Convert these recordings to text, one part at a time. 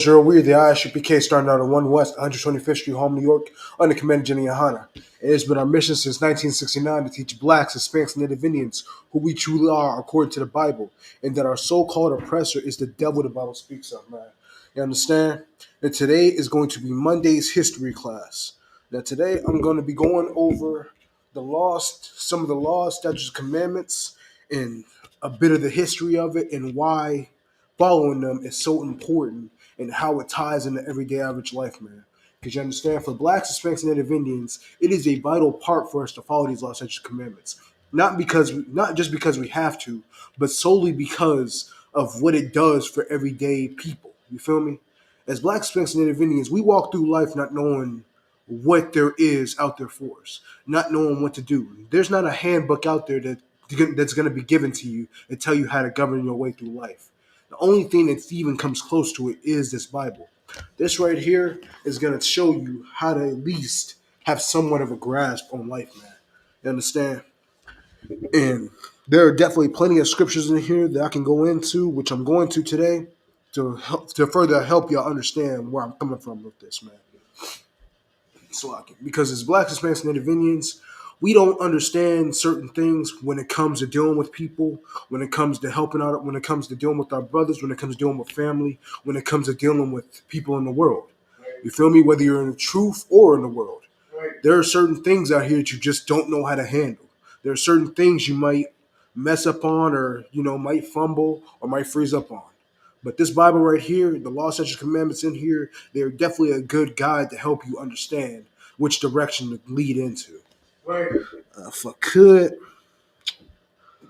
Israel, we are the Isupk starting out at 1 West, 125th Street, Home, New York, under Commander Jenny Hanna. It has been our mission since 1969 to teach blacks, Hispanics, and Native Indians who we truly are according to the Bible, and that our so-called oppressor is the devil the Bible speaks of, man. You understand? And today is going to be Monday's history class. Now today I'm going to be going over some of the laws, statutes, commandments, and a bit of the history of it and why following them is so important and how it ties into everyday average life, man. Because you understand, for blacks, Hispanics, and Native Indians, it is a vital part for us to follow these laws, such as commandments. Not just because we have to, but solely because of what it does for everyday people. You feel me? As blacks, Hispanics, and Native Indians, we walk through life not knowing what there is out there for us, not knowing what to do. There's not a handbook out there that's going to be given to you and tell you how to govern your way through life. The only thing that even comes close to it is this Bible. This right here is going to show you how to at least have somewhat of a grasp on life, man. You understand? And there are definitely plenty of scriptures in here that I can go into, which I'm going to today, to further help y'all understand where I'm coming from with this, man. So, because as blacks, Hispanics, and Native Indians, we don't understand certain things when it comes to dealing with people, when it comes to helping out, when it comes to dealing with our brothers, when it comes to dealing with family, when it comes to dealing with people in the world. You feel me? Whether you're in the truth or in the world. There are certain things out here that you just don't know how to handle. There are certain things you might mess up on or, might fumble or might freeze up on. But this Bible right here, the law, statutes, commandments in here, they're definitely a good guide to help you understand which direction to lead into. If I could,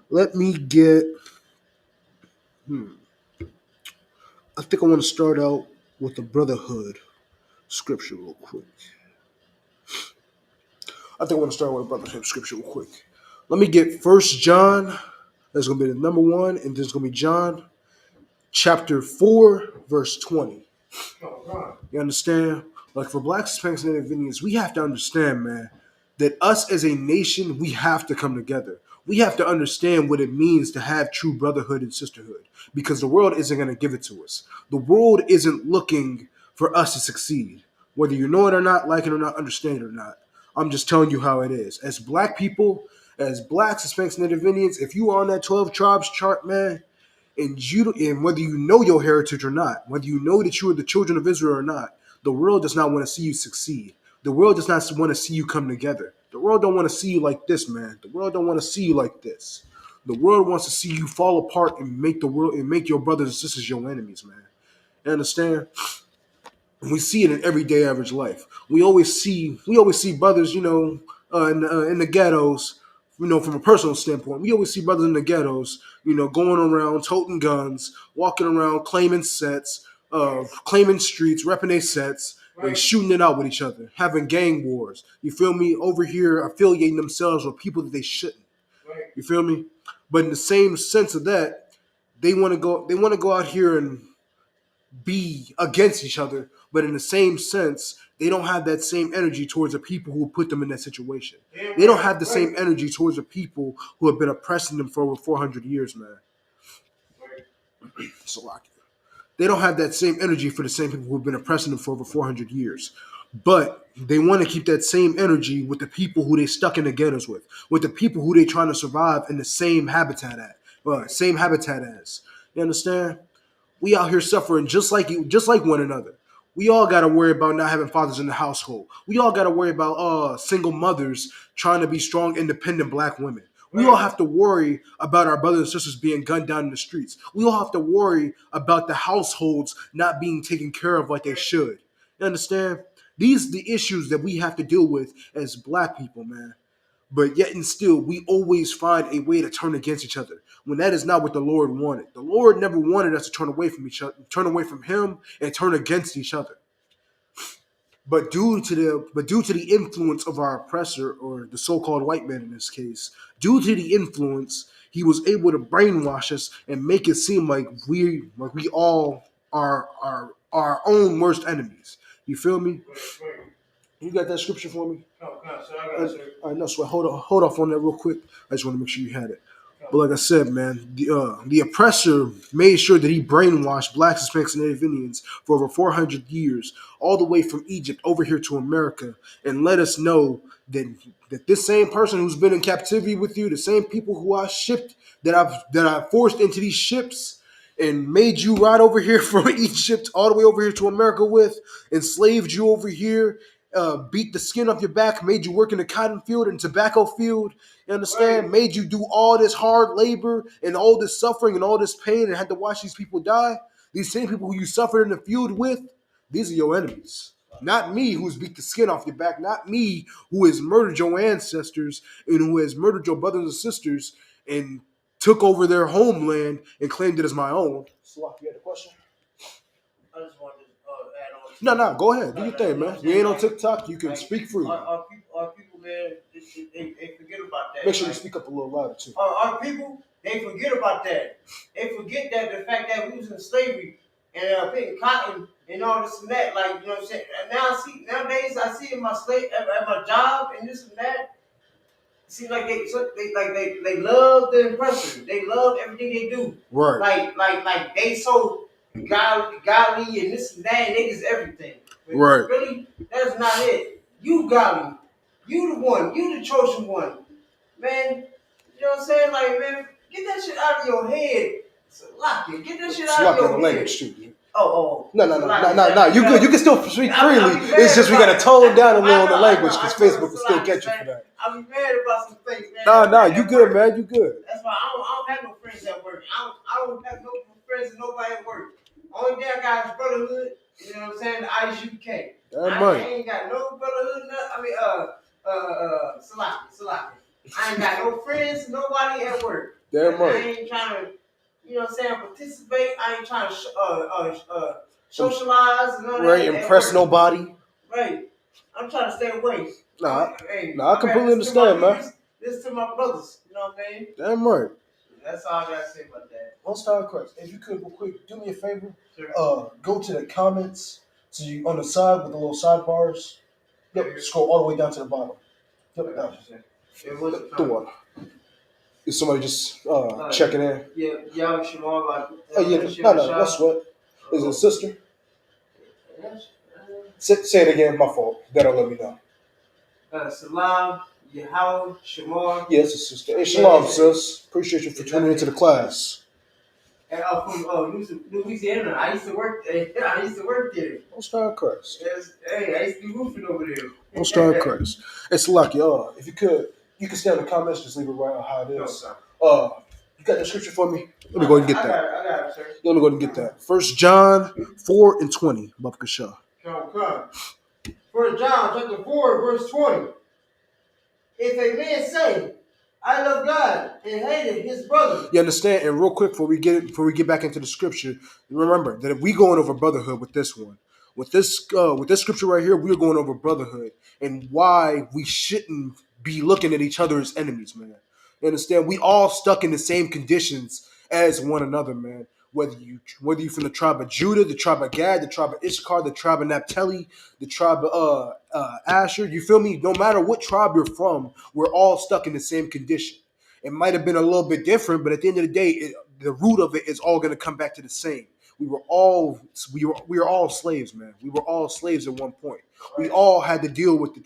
let me get. I think I want to start out with the brotherhood scripture real quick. Let me get First John. That's going to be the number 1, and this is going to be John chapter 4, verse 20. You understand? Like for blacks, Hispanics, and Native Indians, we have to understand, man, that us as a nation, we have to come together. We have to understand what it means to have true brotherhood and sisterhood, because the world isn't going to give it to us. The world isn't looking for us to succeed. Whether you know it or not, like it or not, understand it or not. I'm just telling you how it is. As black people, as blacks, Hispanics, and Native Indians, if you are on that 12 tribes chart, man, and whether you know your heritage or not, whether you know that you are the children of Israel or not, the world does not want to see you succeed. The world does not want to see you come together. The world don't want to see you like this, man. The world don't want to see you like this. The world wants to see you fall apart and make your brothers and sisters your enemies, man. You understand? We see it in everyday average life. We always see brothers, in the ghettos, from a personal standpoint. We always see brothers in the ghettos, going around toting guns, walking around claiming sets, claiming streets, repping their sets, and shooting it out with each other, having gang wars. You feel me? Over here, affiliating themselves with people that they shouldn't. You feel me? But in the same sense of that, they want to go out here and be against each other, but in the same sense, they don't have that same energy towards the people who put them in that situation. They don't have the same energy towards the people who have been oppressing them for over 400 years, man. So they don't have that same energy for the same people who have been oppressing them for over 400 years. But they want to keep that same energy with the people who they stuck in the ghettos with the people who they trying to survive in the same habitat as. You understand? We out here suffering just like one another. We all got to worry about not having fathers in the household. We all got to worry about single mothers trying to be strong, independent black women. We all have to worry about our brothers and sisters being gunned down in the streets. We all have to worry about the households not being taken care of like they should. You understand? These are the issues that we have to deal with as black people, man. But yet and still, we always find a way to turn against each other when that is not what the Lord wanted. The Lord never wanted us to turn away from each other, turn away from Him, and turn against each other. But due to the influence of our oppressor, or the so-called white man in this case, due to the influence, he was able to brainwash us and make it seem like we all are our own worst enemies. You feel me? You got that scripture for me? No, sir, I got it, sir. I know, so hold off on that real quick. I just want to make sure you had it. No. But like I said, man, the oppressor made sure that he brainwashed blacks, Hispanics, and Native Indians for over 400 years, all the way from Egypt over here to America, and let us know that this same person who's been in captivity with you, the same people who I shipped that I forced into these ships and made you ride over here from Egypt all the way over here to America with, enslaved you over here, beat the skin off your back, made you work in the cotton field and tobacco field. You understand? Right. Made you do all this hard labor and all this suffering and all this pain and had to watch these people die. These same people who you suffered in the field with, these are your enemies. Not me, who's beat the skin off your back. Not me, who has murdered your ancestors and who has murdered your brothers and sisters and took over their homeland and claimed it as my own. So, you had a question? I just wanted to add on. No, go ahead. Do your thing, man. We ain't on TikTok. You can speak freely. Our people, man, they forget about that. Make sure you speak up a little louder, too. Our people, they forget about that. They forget that the fact that we was in slavery and picking cotton and all this and that. Like, you know what I'm saying? And nowadays I see in my at my job and this and that. See, like they love the impressor. They love everything they do. Right. Like they so godly and this and that, and they just everything. But right. Really, that's not it. You godly. You the one. You the chosen one. Man, you know what I'm saying? Like, man, get that shit out of your head. Lock it. Get that shit out of your head. Language too. Oh. No. You good. You can still speak freely. It's just we got to tone down a little on the language because Facebook will still get you for that. I be mad about some things, man. No, you good, man. You good. That's why I don't have no friends at work. I don't have no friends and nobody at work. Only thing I got is brotherhood. You know what I'm saying? The Isupk. I ain't got no brotherhood. Salaki. I ain't got no friends, nobody at work. Damn right. I ain't trying to, you know what I'm saying, participate. I ain't trying to socialize and all that. Right, impress nobody. Right. I'm trying to stay away. I completely understand, man. Listen to my brothers, you know what I mean? Damn right. That's all I gotta say about that. Most time, Chris, if you could real quick, do me a favor. Sure. Go to the comments. So you on the side with the little sidebars. Yep, scroll all the way down to the bottom. Yep, down. The one. Is somebody just checking in? Yeah, Shamal, like. No, that's what. Is it a sister? Yes. Say it again. My fault. That'll let me know. Salam, Yahweh, Shamar. Yes, a sister. Hey, shalom, sis. Appreciate you for tuning into the class. And from Louisiana. I used to work there. Most time, Christ. Hey, I used to be roofing over there. Most time, Christ. It's lucky. If you could, you can stay in the comments. Just leave it right on how it is. You got the scripture for me? Let me go ahead and get that. I got it, sir. Let me go ahead and get that. 1 John 4:20. Babakasha. Come. 1 John chapter 4, verse 20. If a man say, I love God and hated his brother. You understand? And real quick, before we get back into the scripture, remember that if we going over brotherhood with this one, with this scripture right here, we're going over brotherhood and why we shouldn't be looking at each other as enemies, man. You understand? We all stuck in the same conditions as one another, man. Whether you from the tribe of Judah, the tribe of Gad, the tribe of Issachar, the tribe of Naphtali, the tribe of Asher, you feel me? No matter what tribe you're from, we're all stuck in the same condition. It might have been a little bit different, but at the end of the day, the root of it is all going to come back to the same. We were all slaves, man. We were all slaves at one point. We all had to deal with the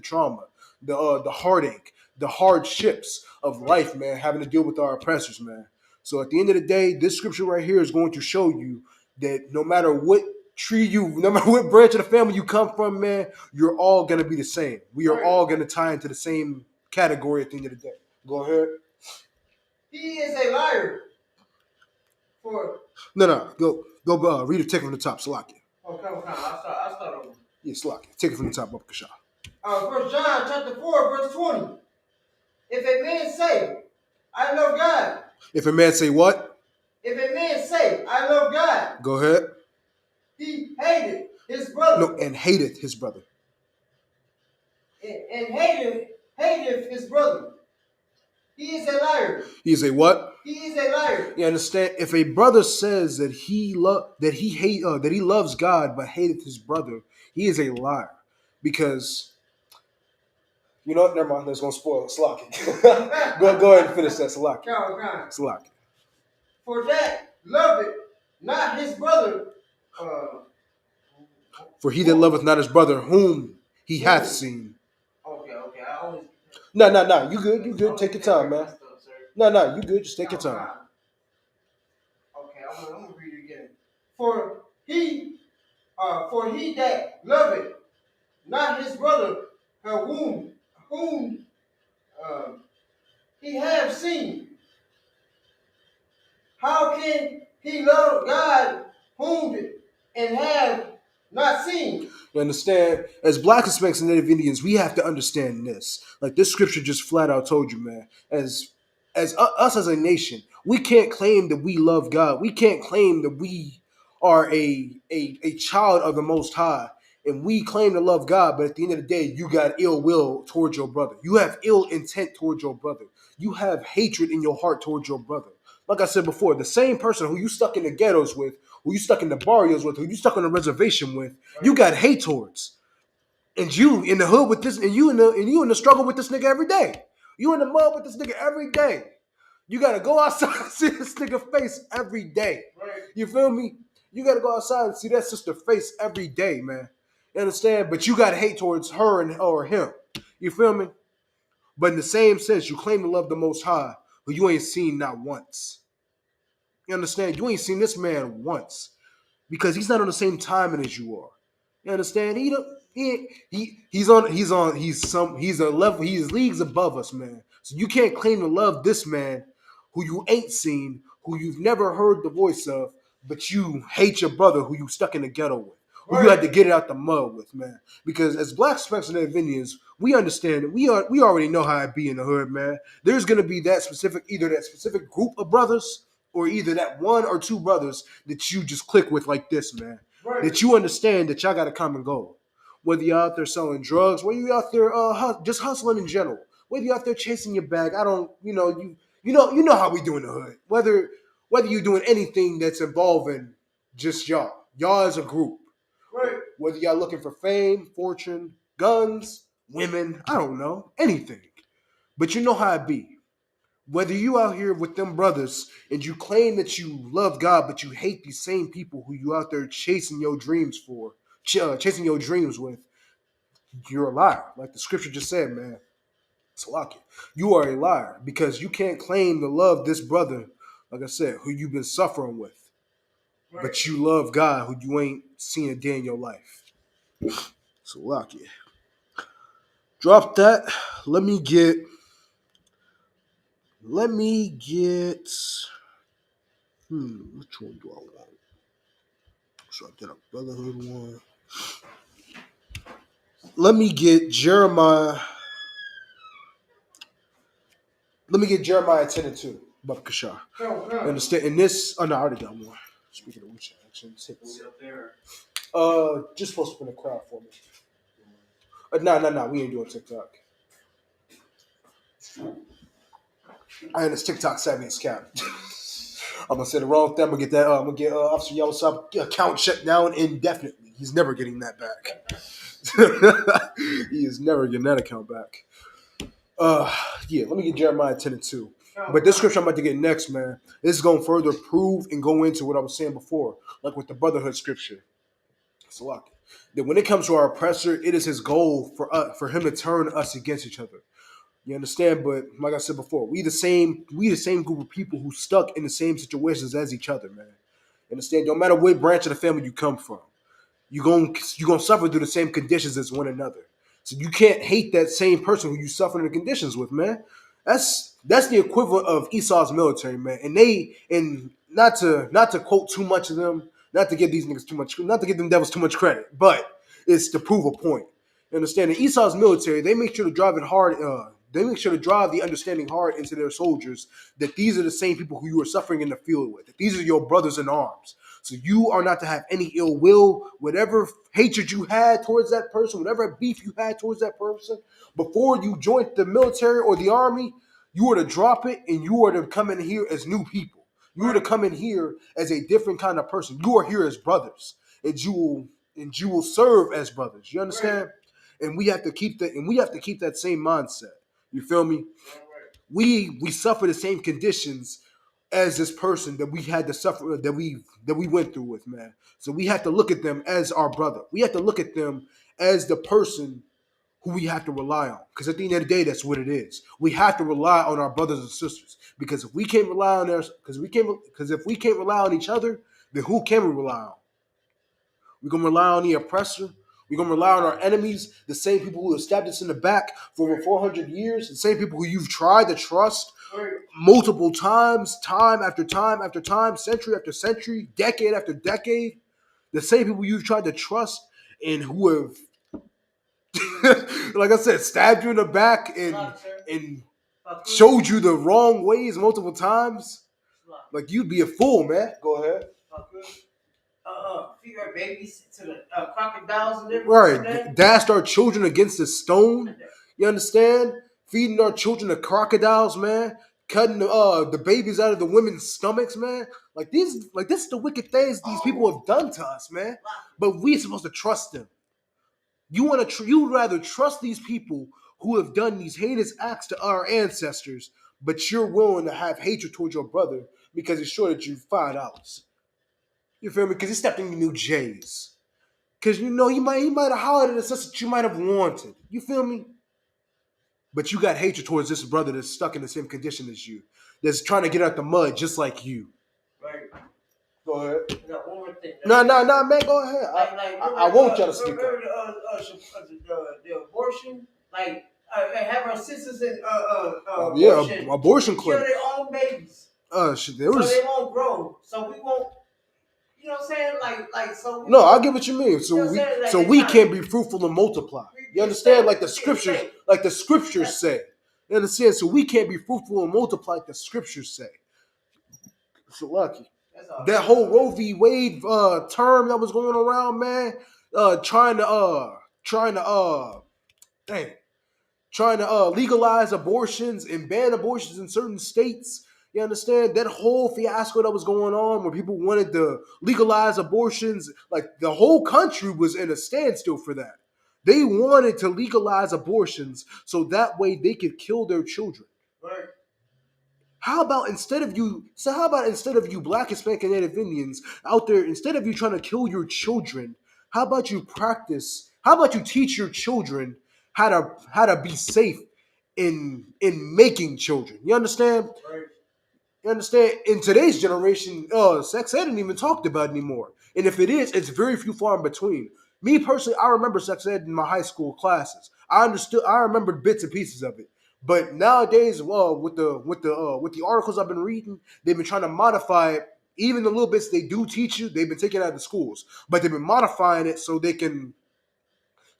trauma, the heartache, the hardships of life, man. Having to deal with our oppressors, man. So at the end of the day, this scripture right here is going to show you that no matter what no matter what branch of the family you come from, man, you're all going to be the same. We are all going to tie into the same category at the end of the day. Go ahead. He is a liar. Go read it, take it from the top, Salakia. Oh, come. I'll start over. Yeah, Salakia. Take it from the top, Babakasha. 1 John chapter 4, verse 20. If a man say, I love God. If a man say what? If a man say, I love God. Go ahead. He hated his brother. No, and hateth his brother. And hateth his brother. He is a liar. He is a what? He is a liar. You understand? If a brother says that he loves God but hateth his brother, he is a liar. Because You know what? Never mind. That's gonna spoil it. Slocky. Go ahead and finish that. Slocky. Slocky. For that loveth not his brother. Uh, For he that loveth not his brother, whom he hath seen. Okay. I always. No. You good? You good? Take your time, man. No. You good? Just take your time. Okay, I'm gonna read it again. For he that loveth not his brother, whom uh, he have seen, how can he love God whom and have not seen? You understand? As Black, Hispanics, and Native Indians, we have to understand this. Like this scripture just flat out told you, man. Us as a nation, we can't claim that we love God. We can't claim that we are a child of the Most High, and we claim to love God. But at the end of the day, you got ill will towards your brother. You have ill intent towards your brother. You have hatred in your heart towards your brother. Like I said before, the same person who you stuck in the ghettos with, who you stuck in the barrios with, who you stuck on the reservation with, you got hate towards. And you in the hood with this, and you in the struggle with this nigga every day. You in the mud with this nigga every day. You gotta go outside and see this nigga face every day. You feel me? You gotta go outside and see that sister face every day, man. You understand? But you got hate towards her or him. You feel me? But in the same sense, you claim to love the Most High, but you ain't seen not once. You understand? You ain't seen this man once because he's not on the same timing as you are. You understand? He's a level, he's leagues above us, man. So you can't claim to love this man who you ain't seen, who you've never heard the voice of, but you hate your brother who you stuck in the ghetto with, who you had to get it out the mud with, man. Because as Black, Hispanics, and Native Indians, we understand it. We already know how it be in the hood, man. There's gonna be either that specific group of brothers or either that one or two brothers that you just click with like this, man. That you understand that y'all got a common goal. Whether you're out there selling drugs, whether you're out there just hustling in general, whether you're out there chasing your bag, you know how we do in the hood. Whether you're doing anything that's involving just y'all as a group. Whether y'all looking for fame, fortune, guns, women, I don't know, anything. But you know how it be. Whether you out here with them brothers and you claim that you love God, but you hate these same people who you out there chasing your dreams chasing your dreams with, you're a liar. Like the scripture just said, man. Salaki. You are a liar because you can't claim to love this brother, like I said, who you've been suffering with. But you love God who you ain't seen a day in your life. Salaki. Drop that. Let me get which one do I want? So I get a brotherhood one. Let me get Jeremiah 10 and 2. Babakashah. Understand? In this, oh no, I already got one. Speaking of which, actions, just supposed to put a crowd for me. No, we ain't doing TikTok. I ain't this TikTok savvy as cap. I'm gonna say the wrong thing. I'm gonna get that. I'm gonna get Officer Yellowstop account shut down indefinitely. He's never getting that back. He is never getting that account back. Yeah, let me get Jeremiah 10 and 2. But this scripture I'm about to get next, man, this is going to further prove and go into what I was saying before, like with the brotherhood scripture. So, like, that when it comes to our oppressor, it is his goal for him to turn us against each other. You understand? But like I said before, we the same group of people who stuck in the same situations as each other, man. You understand? No matter what branch of the family you come from, you're gonna suffer through the same conditions as one another. So you can't hate that same person who you suffer in the conditions with, man. That's the equivalent of Esau's military, man. And not to quote too much of them, not to give these niggas too much, not to give them devils too much credit, but it's to prove a point. You understand? In Esau's military, they make sure to drive it hard. They make sure to drive the understanding hard into their soldiers that these are the same people who you are suffering in the field with. That these are your brothers in arms. So you are not to have any ill will, whatever hatred you had towards that person, whatever beef you had towards that person, before you joined the military or the army, you are to drop it and you are to come in here as new people. You are to come in here as a different kind of person. You are here as brothers, and you will serve as brothers. You understand? and we have to keep that same mindset. You feel me? We suffer the same conditions as this person that we had to suffer that we went through with, man. So we have to look at them as our brother. We have to look at them as the person who we have to rely on. Because at the end of the day, that's what it is. We have to rely on our brothers and sisters. Because if we can't rely on theirs, because if we can't rely on each other, then who can we rely on? We're gonna rely on the oppressor. We're gonna rely on our enemies, the same people who have stabbed us in the back for over 400 years, the same people who you've tried to trust multiple times, time after time after time, century after century, decade after decade. The same people you've tried to trust and who have, like I said, stabbed you in the back and showed you the wrong ways multiple times. Like you'd be a fool, man. Go ahead. Feed our babies to the crocodiles and everything. Right. Dashed our children against a stone. You understand? Feeding our children to crocodiles, man. Cutting the babies out of the women's stomachs, man. This is the wicked things these people have done to us, man. But we're supposed to trust them. You'd rather trust these people who have done these heinous acts to our ancestors, but you're willing to have hatred towards your brother because he shorted you $5. You feel me? Because he stepped in your new J's. Because he might have hollered at us that you might have wanted. You feel me? But you got hatred towards this brother that's stuck in the same condition as you, that's trying to get out the mud just like you. Right. Go ahead. I got one more thing. No, man, go ahead. I want y'all to speak up. The abortion, have our sisters in abortion clinic. Kill their own babies. Shit, so they won't grow. So we won't. You know what I'm saying? No, I get what you mean. So we can be fruitful and multiply. You understand? Like the scriptures say. You understand? So we can't be fruitful and multiply like the scriptures say. So lucky. That whole Roe v. Wade term that was going around, man, trying to legalize abortions and ban abortions in certain states. You understand? That whole fiasco that was going on where people wanted to legalize abortions, like the whole country was in a standstill for that. They wanted to legalize abortions so that way they could kill their children. Right. How about instead of you Black, Hispanic, and Native Indians out there, instead of you trying to kill your children, how about you teach your children how to be safe in making children? You understand? Right. You understand? In today's generation, sex ed isn't even talked about anymore. And if it is, it's very few far in between. Me personally, I remember sex ed in my high school classes. I remembered bits and pieces of it. But nowadays, with the articles I've been reading, they've been trying to modify it. Even the little bits they do teach you, they've been taking it out of the schools. But they've been modifying it so they can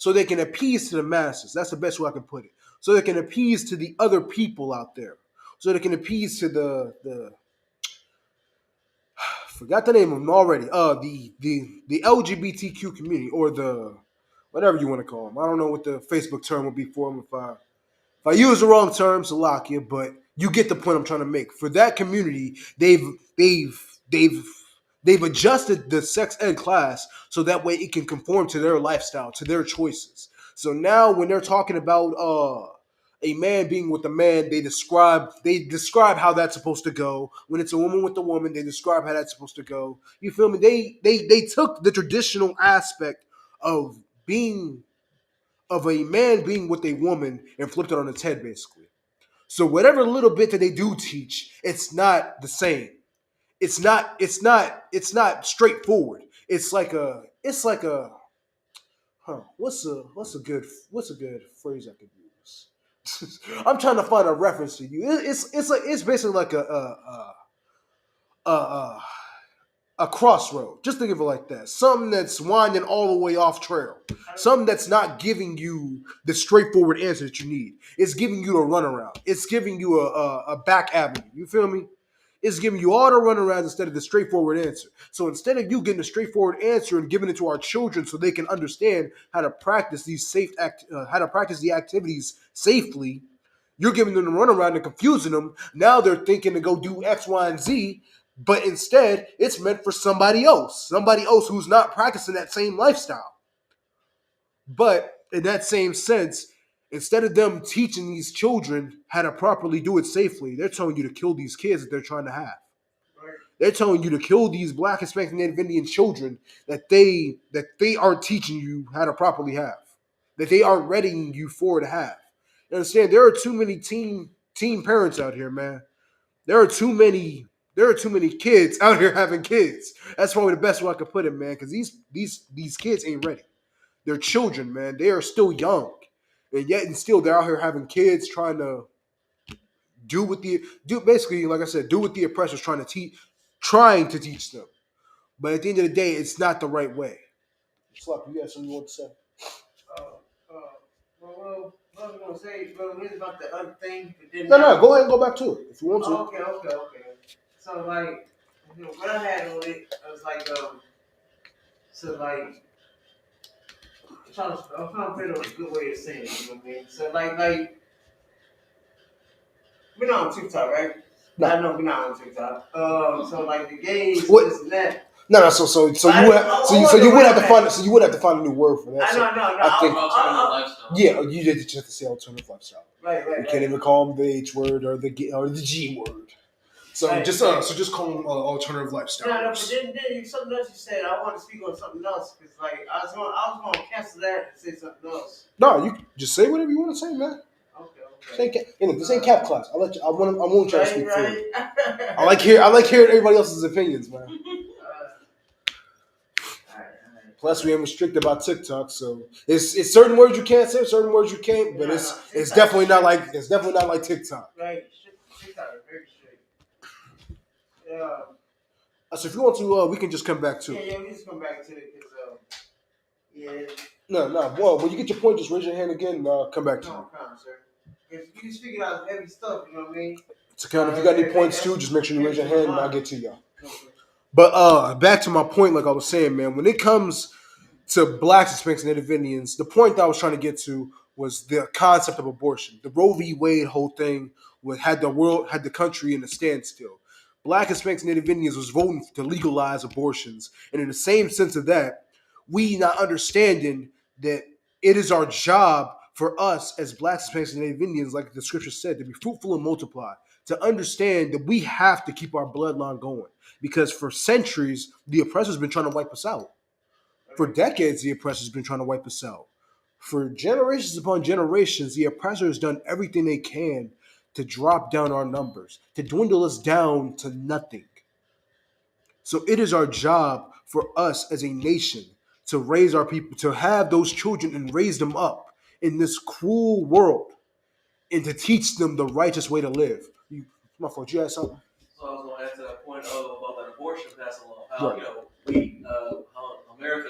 appease to the masses. That's the best way I can put it. So they can appease to the other people out there. So they can appease to the forgot the name of them already. The LGBTQ community, or the whatever you want to call them. I don't know what the Facebook term would be for them if I use the wrong term, Salakia, but you get the point I'm trying to make. For that community, they've adjusted the sex ed class so that way it can conform to their lifestyle, to their choices. So now when they're talking about a man being with a man, they describe how that's supposed to go. When it's a woman with a woman, they describe how that's supposed to go. You feel me? They took the traditional aspect of a man being with a woman and flipped it on its head, basically. So whatever little bit that they do teach, it's not the same. It's not straightforward. It's like a what's a good phrase I could use? I'm trying to find a reference to you. It's basically like a crossroad. Just think of it like that. Something that's winding all the way off trail. Something that's not giving you the straightforward answer that you need. It's giving you a runaround. It's giving you a back avenue. You feel me? It's giving you all the runarounds instead of the straightforward answer. So instead of you getting a straightforward answer and giving it to our children so they can understand how to practice the activities safely, you're giving them the runaround and confusing them. Now they're thinking to go do X, Y, and Z. But instead, it's meant for somebody else who's not practicing that same lifestyle. But in that same sense, instead of them teaching these children how to properly do it safely, they're telling you to kill these kids that they're trying to have. Right. They're telling you to kill these Black, Hispanic, and Native Indian children that they aren't teaching you how to properly have, that they aren't readying you for to have. You understand? There are too many teen parents out here, man. There are too many. There are too many kids out here having kids. That's probably the best way I could put it, man. Because these kids ain't ready. They're children, man. They are still young, and yet and still they're out here having kids, trying to do basically, like I said, do what the oppressors trying to teach them. But at the end of the day, it's not the right way. Slap, you got something you want to say? Uh, uh, what was I gonna say? Well, here's about the other thing. No. Go ahead and go back to it if you want to. Okay. So like, what I had on it, I was like, so like, I'm trying to figure out a good way of saying it. You know what I mean? So like, we're not on TikTok, right? No. I know we're not on TikTok. So like the gays, what? This and that. No. So you would have to find a new word for that. No. I think lifestyle. yeah, you just have to say alternative lifestyle. Right. You can't even call them the H word or the G word. So Right. just call them alternative lifestyle. No, but then something else you said. I want to speak on something else because like I was going to cancel that and say something else. No, you just say whatever you want to say, man. Okay. This ain't cap class. I won't try to speak for you. Right. I like hearing everybody else's opinions, man. Plus, we ain't restricted by TikTok, so it's certain words you can't say, certain words you can't. But it's definitely not like TikTok. Right, TikTok is very strict. So if you want to, we can just come back to it. it. Yeah, we just come back to it because yeah. No. Well, when you get your point, just raise your hand again, and come back to it. No, sir. Because we just figured out heavy stuff. You know what I mean? So, Count, if you got any points too, just make sure you raise your hand, and I'll get to y'all. Okay. But back to my point, like I was saying, man, when it comes to Blacks, Hispanics, and Native Indians, the point that I was trying to get to was the concept of abortion. The Roe v. Wade whole thing had the country in a standstill. Black, Hispanics, and Native Indians was voting to legalize abortions, and in the same sense of that, we not understanding that it is our job for us as Blacks, Hispanics, and Native Indians, like the scripture said, to be fruitful and multiply, to understand that we have to keep our bloodline going. Because for centuries, the oppressor's been trying to wipe us out. For decades, the oppressor's been trying to wipe us out. For generations upon generations, the oppressor has done everything they can to drop down our numbers, to dwindle us down to nothing. So it is our job for us as a nation to raise our people, to have those children and raise them up in this cruel world and to teach them the righteous way to live. My fault, you had something? So I was going to add to that point about that abortion passing law. How, right. How America,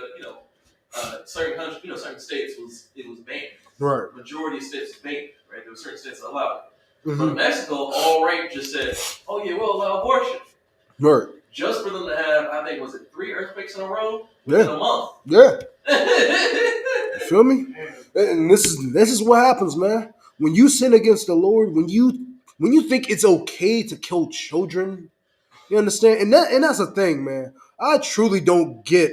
certain countries, certain states it was banned. Right. Majority of states was banned, right? There were certain states that allowed it. Mm-hmm. But in Mexico, all right just said, oh yeah, we'll allow abortion. Right. Just for them to have, I think, was it 3 earthquakes in a row within a month? Yeah. You feel me? And this is what happens, man. When you sin against the Lord, when you think it's okay to kill children, you understand? And that's the thing, man. I truly don't get.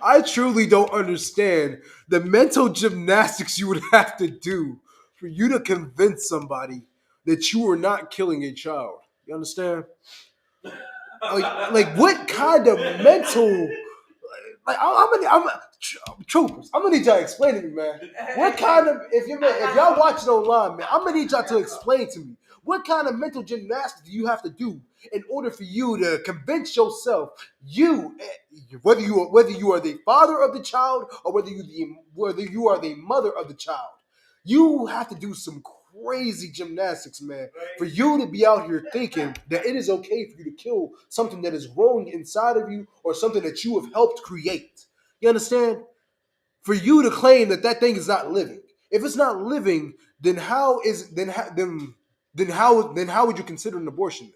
I truly don't understand the mental gymnastics you would have to do for you to convince somebody that you are not killing a child. You understand? Like what kind of mental? Troopers. I'm gonna need y'all to explain to me, man. What kind of if y'all watching online, man, I'm gonna need y'all to explain to me what kind of mental gymnastics do you have to do in order for you to convince yourself, whether you are the father of the child or whether you are the mother of the child, you have to do some crazy gymnastics, man, for you to be out here thinking that it is okay for you to kill something that is growing inside of you or something that you have helped create. You understand? For you to claim that thing is not living. If it's not living, then how would you consider an abortion then?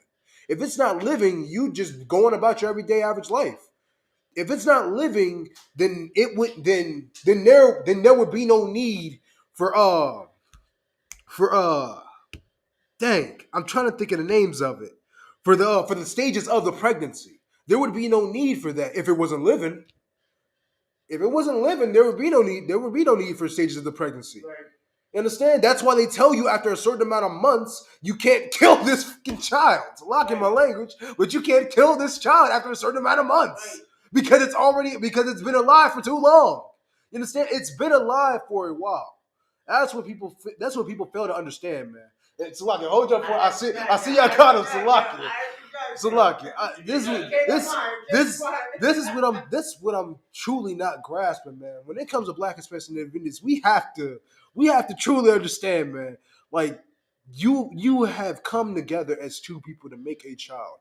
If it's not living, you just going about your everyday average life. If it's not living, then there would be no need for dang, I'm trying to think of the names of it. For the stages of the pregnancy. There would be no need for that if it wasn't living. If it wasn't living, there would be no need. There would be no need for stages of the pregnancy. Right. You understand? That's why they tell you after a certain amount of months, you can't kill this fucking child. It's locking my language, but you can't kill this child after a certain amount of months because it's been alive for too long. You understand? It's been alive for a while. That's what people fail to understand, man. It's Salaki. Hold your point. I see y'all got him, Salaki. Salaki. This is what I'm truly not grasping, man. When it comes to Black Hispanic individuals, we have to truly understand, man. Like you have come together as two people to make a child.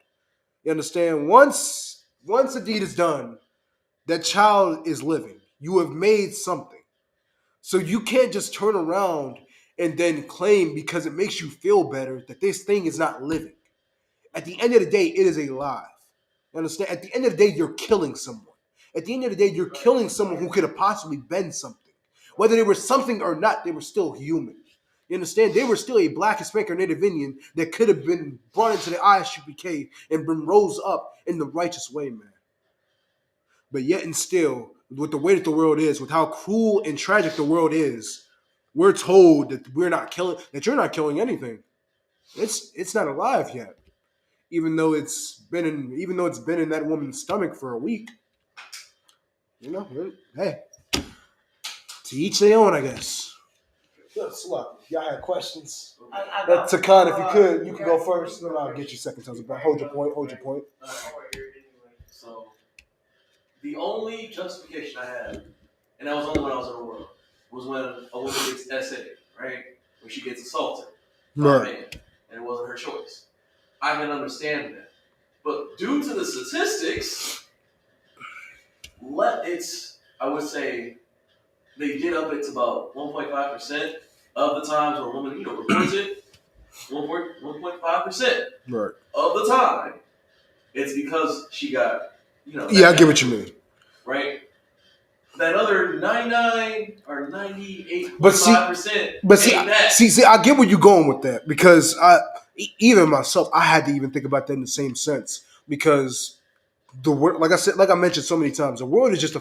You understand? Once the deed is done, that child is living. You have made something. So you can't just turn around and then claim because it makes you feel better that this thing is not living. At the end of the day, it is alive. You understand? At the end of the day, you're killing someone. At the end of the day, you're killing someone who could have possibly been something. Whether they were something or not, they were still human. You understand? They were still a Black, Hispanic, or Native Indian that could have been brought into the ISUPK and been rose up in the righteous way, man. But yet and still, with the way that the world is, with how cruel and tragic the world is, we're told that you're not killing anything. It's not alive yet. Even though it's been in that woman's stomach for a week. You know, hey. To each their own, I guess. Yes, look, y'all had questions. Takan, if you could, you can go first, then I'll get you second time. Hold your point. So, the only justification I had, and that was only when I was in the world, was when a woman gets SA, right? When she gets assaulted by a man, and it wasn't her choice. I can understand that. But due to the statistics, I would say, they get up to about 1.5% of the times where a woman, reports it. 1.5% of the time, it's because she got, Yeah, I get what you mean. Right? That other 99 or 98.5%. But see, I get where you're going with that because even myself, I had to even think about that in the same sense because the world, like I mentioned so many times, the world is just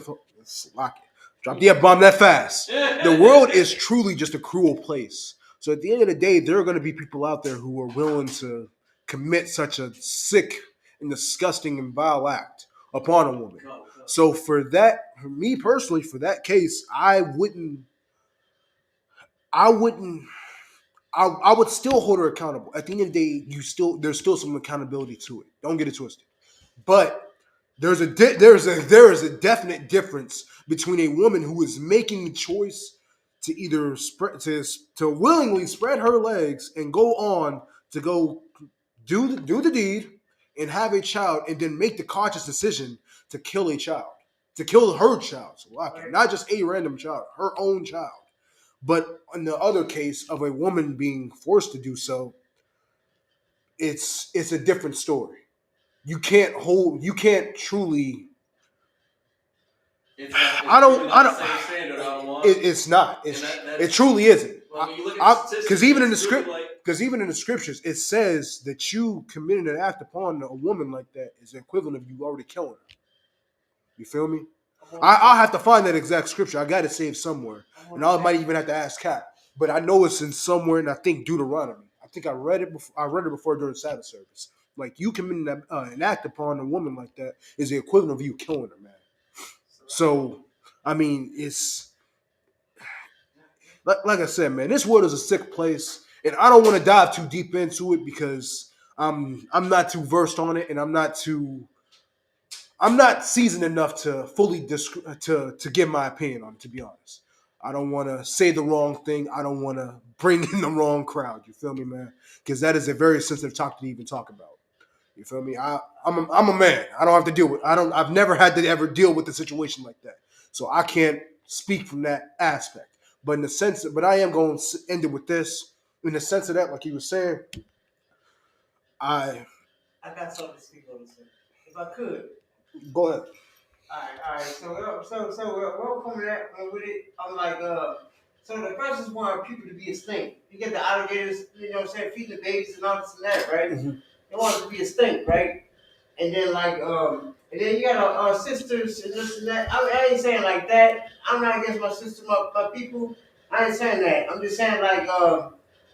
drop the F-bomb that fast. The world is truly just a cruel place. So at the end of the day, there are going to be people out there who are willing to commit such a sick and disgusting and vile act upon a woman. So for me personally, for that case, I would still hold her accountable. At the end of the day, there's still some accountability to it. Don't get it twisted. But there is a definite difference between a woman who is making the choice to either to willingly spread her legs and go on to go do the deed and have a child, and then make the conscious decision to kill a child, to kill her child, not just a random child, her own child. But in the other case of a woman being forced to do so, it's a different story. You can't truly. It's not. It truly isn't. Because even in the scriptures, it says that you committing an act upon a woman like that is the equivalent of you already killing her. You feel me? I'll have to find that exact scripture. I got it saved somewhere, and I might even have to ask Cap. But I know it's in somewhere, and I think Deuteronomy. I think I read it before during Sabbath service. Like, you committing an act upon a woman like that is the equivalent of you killing her, man. So, I mean, it's like I said, man. This world is a sick place, and I don't want to dive too deep into it because I'm not too versed on it, and I'm not seasoned enough to fully to give my opinion on it. To be honest, I don't want to say the wrong thing. I don't want to bring in the wrong crowd. You feel me, man? Because that is a very sensitive topic to even talk about. You feel me? I'm a man. I don't have to deal with. I've never had to ever deal with a situation like that, so I can't speak from that aspect. But in the sense, but I am going to end it with this. In the sense of that, like he was saying, I got something to speak on this. If I could. Go ahead. All right. So we're coming at with it. I'm like, so the first is want people to be extinct. You get the alligators, feeding the babies and all this and that, right? Mm-hmm. They want it to be extinct, right? And then And then you got sisters and this and that. I ain't saying like that. I'm not against my sister, my people. I ain't saying that. I'm just saying like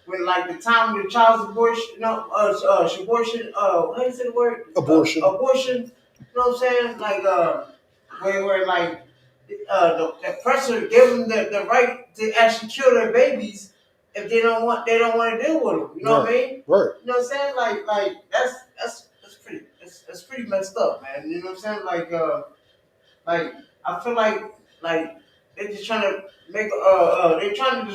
when like the time of the child's abortion, no, abortion, how do you say the word? Abortion. Abortion. You know what I'm saying? Like where like the oppressor give them the right to actually kill their babies if they don't want to deal with them. You know what I mean? Right. You know what I'm saying? Like that's pretty messed up, man. You know what I'm saying? Like I feel like they're just trying to make they're trying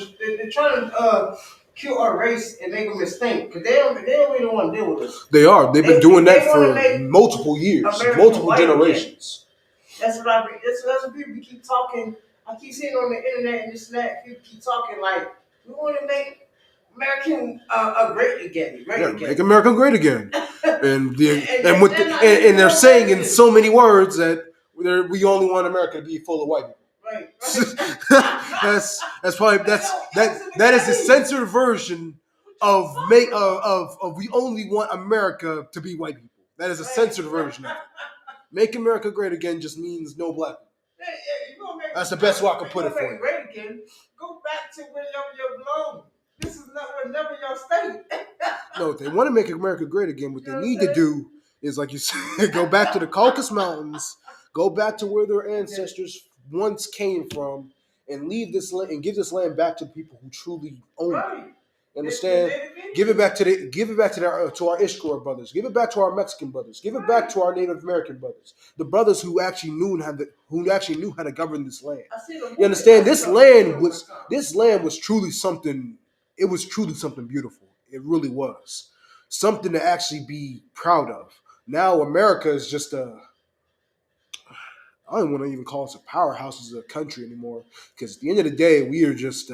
to kill our race and make them extinct because they don't really want to deal with us. They are. They've been doing that for multiple years, America multiple generations. That's what people keep talking. I keep seeing on the internet and this and that. People keep talking like we want to make American great again. Make America great again. and they're saying in so many words that we only want America to be full of white people. Right. that's probably that is the censored version of we only want America to be white people. That is a censored version of it. Make America great again just means no black people. That's the best way I can put it for you. Great again. Go back to wherever you belong. This is never your state. No, if they want to make America great again, what they need to do is, like you said, go back to the Caucasus Mountains, go back to where their ancestors once came from, and leave this land and give this land back to the people who truly own it. Understand? Give it back to our Ishkor brothers. Give it back to our Mexican brothers. Give it back to our Native American brothers. The brothers who actually knew how to govern this land. You understand? This land was truly something. It was truly something beautiful. It really was something to actually be proud of. Now America is just I don't want to even call us a powerhouse as a country anymore, because at the end of the day, we are just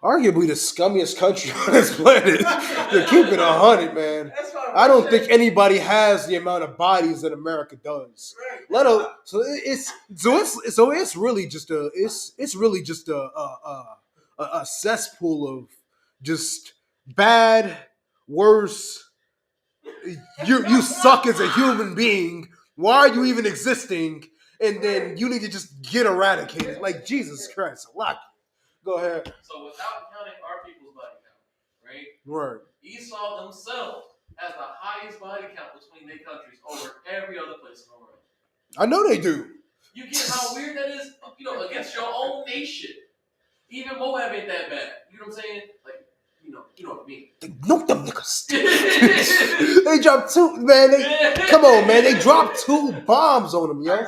arguably the scummiest country on this planet. To keep it 100, man. I don't think anybody has the amount of bodies that America does. It's really just a cesspool of just bad, worse. You suck as a human being. Why are you even existing? And then you need to just get eradicated. Like Jesus Christ, Go ahead. So without counting our people's body count, right? Right. Esau themselves has the highest body count between their countries over every other place in the world. I know they do. You get how weird that is? Against your own nation. Even Moab ain't that bad. You know what I'm saying? Like, you know what I mean. They nuked them niggas. They dropped two, man. Come on, man. They dropped 2 bombs on them, yo.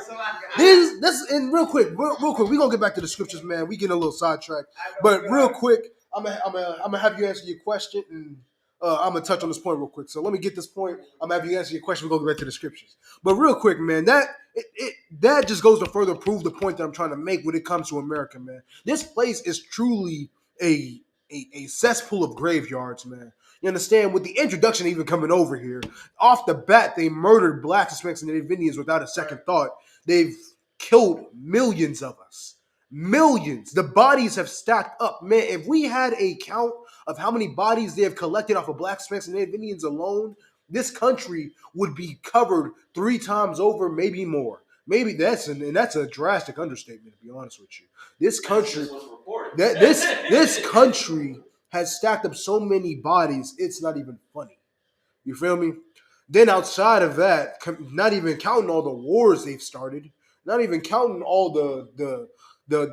And real quick, we're gonna get back to the scriptures, man. We getting a little sidetracked. But real quick, I'm gonna have you answer your question, and I'm gonna touch on this point real quick. So let me get this point. I'm gonna have you answer your question. We're gonna get back to the scriptures. But real quick, man, that just goes to further prove the point that I'm trying to make when it comes to America, man. This place is truly a cesspool of graveyards, man. You understand? With the introduction even coming over here, off the bat, they murdered blacks, Hispanics, and Native Indians without a second thought. They've killed millions of us. Millions. The bodies have stacked up. Man, if we had a count of how many bodies they have collected off of blacks, Hispanics, and Native Indians alone, this country would be covered 3 times over, maybe more. Maybe that's a drastic understatement, to be honest with you. This country, this country has stacked up so many bodies, it's not even funny. You feel me? Then outside of that, not even counting all the wars they've started, not even counting all the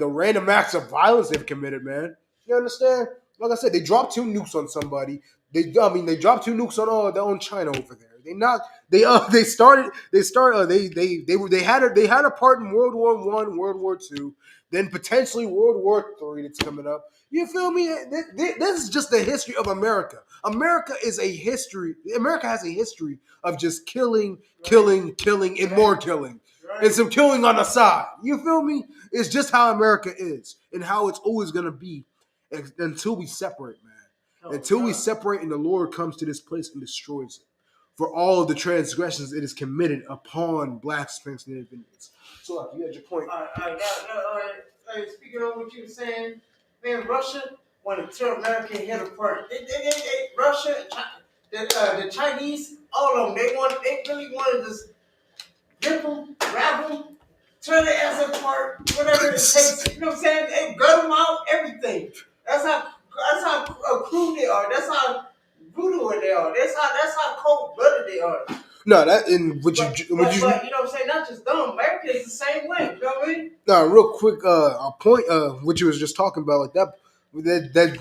random acts of violence they've committed, man. You understand? Like I said, they dropped 2 nukes on somebody. They dropped 2 nukes on China over there. They had a part in World War I, World War II, then potentially World War III that's coming up. You feel me? This is just the history of America. America has a history of just killing, and more killing. And some killing on the side. You feel me? It's just how America is and how it's always going to be until we separate, man. Until we separate and the Lord comes to this place and destroys it for all of the transgressions it has committed upon blacks, Hispanics, and Native Indians. So, you had your point. Speaking of what you were saying, man, Russia wanted to tear America head apart. Russia, the Chinese, all of them, they really wanted this. rip them, wrap them, tear their ass apart, whatever it takes. You know what I'm saying? They gut them out, everything. That's how crude they are. That's how brutal they are. That's how cold blooded they are. No, that in but you know what I'm saying? Not just them. America is the same way. You know what I mean? No, real quick, a point, what you was just talking about, like that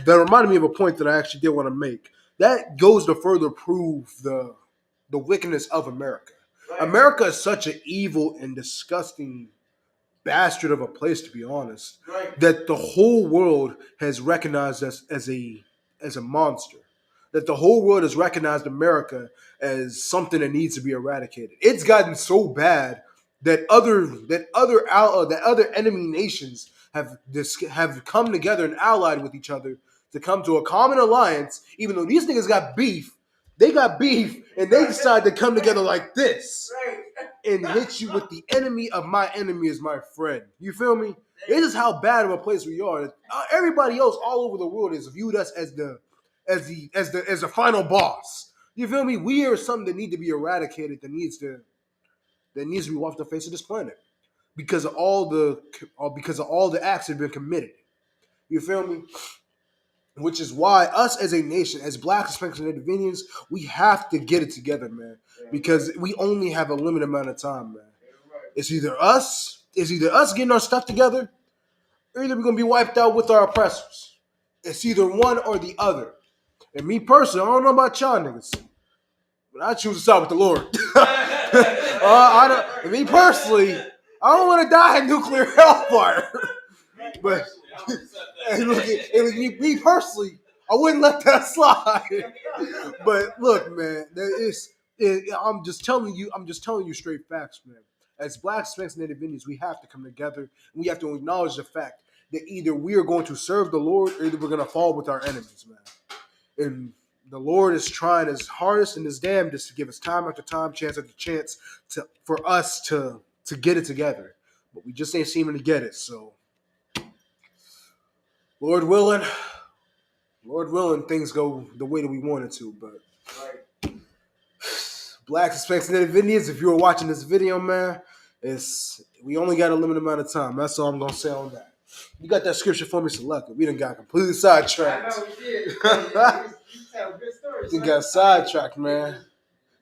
reminded me of a point that I actually did want to make. That goes to further prove the wickedness of America. Right. America is such an evil and disgusting bastard of a place, to be honest, Right. that the whole world has recognized us as a monster. That the whole world has recognized America as something that needs to be eradicated. It's gotten so bad that other enemy nations have come together and allied with each other to come to a common alliance. Even though these niggas got beef, and they decide to come together like this. Right. And hit you with the enemy of my enemy is my friend. You feel me? This is how bad of a place we are. Everybody else all over the world has viewed us as the final boss. You feel me? We are something that need to be eradicated. That needs to be off the face of this planet because of all the acts that have been committed. You feel me? Which is why us as a nation, as Blacks, Hispanics, and Indians, we have to get it together, man. Because we only have a limited amount of time, man. It's either us getting our stuff together, or either we're gonna be wiped out with our oppressors. It's either one or the other. And me personally, I don't know about y'all niggas, but I choose to side with the Lord. Me personally, I don't want to die in nuclear hellfire. But me personally, I wouldn't let that slide. But look, man, I'm just telling you straight facts, man. As Blacks, Hispanics, and Native Indians, we have to come together and we have to acknowledge the fact that either we are going to serve the Lord or either we're going to fall with our enemies, man. And the Lord is trying his hardest and his damnedest to give us time after time, chance after chance, for us to get it together. But we just ain't seeming to get it. So, Lord willing, things go the way that we want it to. But Blacks, Hispanics, and Native Indians, if you were watching this video, man, we only got a limited amount of time. That's all I'm gonna say on that. You got that scripture for me selected. We done got completely sidetracked. I know we did. You tell good stories. We got sidetracked, man.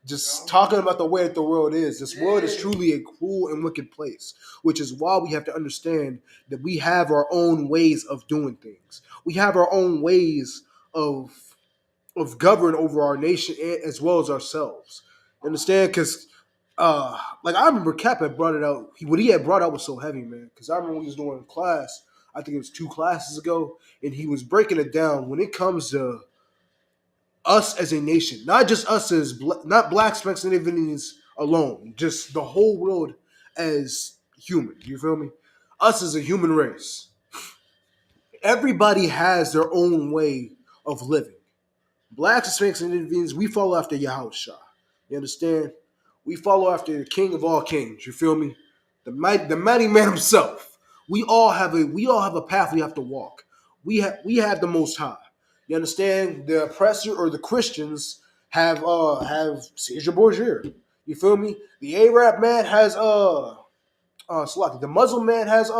Just talking about the way that the world is. This world is truly a cruel and wicked place, which is why we have to understand that we have our own ways of doing things. We have our own ways of govern over our nation as well as ourselves. Understand? Because like I remember Cap had brought it out. What he had brought out was so heavy, man. Because I remember when he was doing class, I think it was 2 classes ago, and he was breaking it down when it comes to us as a nation, not just us as not Blacks, Hispanics, and Indians alone, just the whole world as human. You feel me? Us as a human race. Everybody has their own way of living. Blacks, Hispanics, and Indians, we follow after Yahushua. You understand? We follow after the King of all kings. You feel me? The mighty man himself. We all have a path we have to walk. We have the Most High. You understand? The oppressor or the Christians have Caesar Borgia. You feel me? The Arab man has the Muslim man has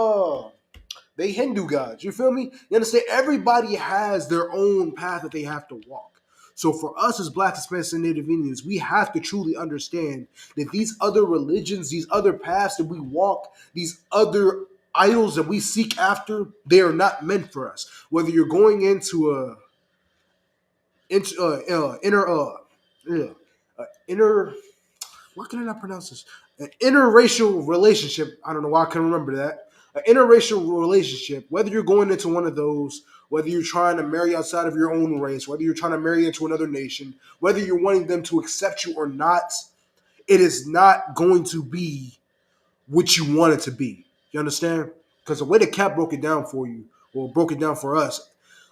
they Hindu gods. You feel me? You understand? Everybody has their own path that they have to walk. So for us as Blacks, Hispanics, and Native Indians, we have to truly understand that these other religions, these other paths that we walk, these other idols that we seek after, they are not meant for us. Whether you're going into what can I not pronounce this? An interracial relationship. I don't know why I can remember that. An interracial relationship, whether you're going into one of those, whether you're trying to marry outside of your own race, whether you're trying to marry into another nation, whether you're wanting them to accept you or not, it is not going to be what you want it to be. You understand? Because the way that Cap broke it down for you, or broke it down for us,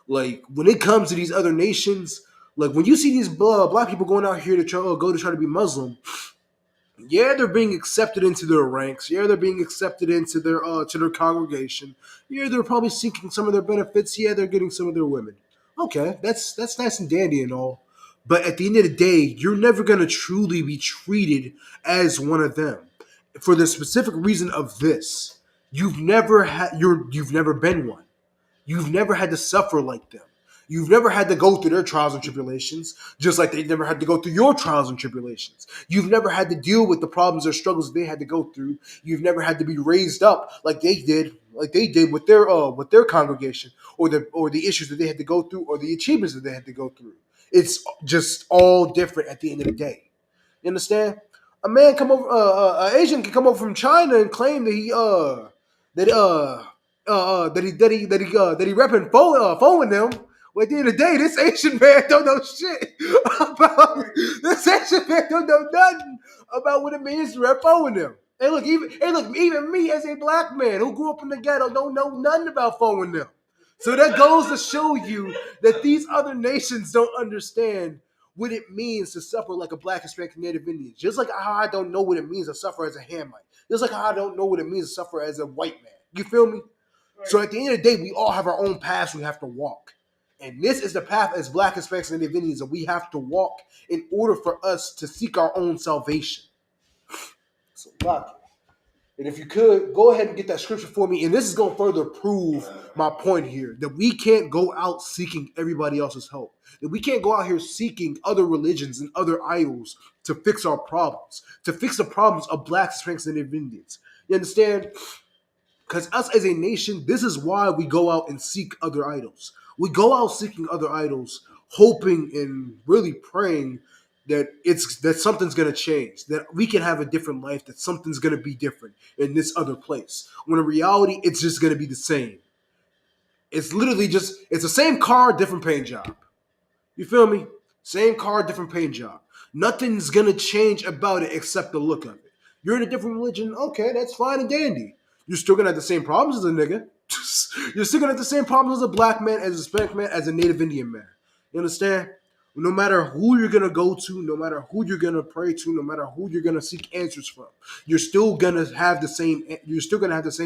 like when it comes to these other nations, like when you see these black people going out here to try to be Muslim, yeah, they're being accepted into their ranks. Yeah, they're being accepted into their to their congregation. Yeah, they're probably seeking some of their benefits. Yeah, they're getting some of their women. Okay, that's nice and dandy and all. But at the end of the day, you're never gonna truly be treated as one of them. for the specific reason of this. You've never been one. You've never had to suffer like them. You've never had to go through their trials and tribulations, just like they never had to go through your trials and tribulations. You've never had to deal with the problems or struggles they had to go through. You've never had to be raised up like they did with their congregation, or the issues that they had to go through, or the achievements that they had to go through. It's just all different at the end of the day. You understand? A man come over, an Asian can come over from China and claim that he repping phone them. Well, at the end of the day, this Asian man don't know shit about this Asian man don't know nothing about what it means to rep phone them. Even me as a black man who grew up in the ghetto don't know nothing about phone them. So that goes to show you that these other nations don't understand what it means to suffer like a black, Hispanic, Native Indian. Just like how I don't know what it means to suffer as a Hamite. Just like how I don't know what it means to suffer as a white man. You feel me? Right. So at the end of the day, we all have our own paths we have to walk. And this is the path as black, Hispanics, and Native Indians that we have to walk in order for us to seek our own salvation. So, lock it. And if you could, go ahead and get that scripture for me. And this is going to further prove my point here, that we can't go out seeking everybody else's help. That we can't go out here seeking other religions and other idols to fix our problems, to fix the problems of blacks, Hispanics, and Native Indians. You understand? Because us as a nation, this is why we go out and seek other idols. We go out seeking other idols, hoping and really praying that something's going to change, that we can have a different life, that something's going to be different in this other place. When in reality, it's just going to be the same. It's literally it's the same car, different paint job. You feel me? Same car, different paint job. Nothing's going to change about it except the look of it. You're in a different religion, okay, that's fine and dandy. You're still going to have the same problems as a nigga. You're still going to have the same problems as a black man, as a Hispanic man, as a Native Indian man. You understand? No matter who you're going to go to, no matter who you're going to pray to, no matter who you're going to seek answers from, you're still going to have the same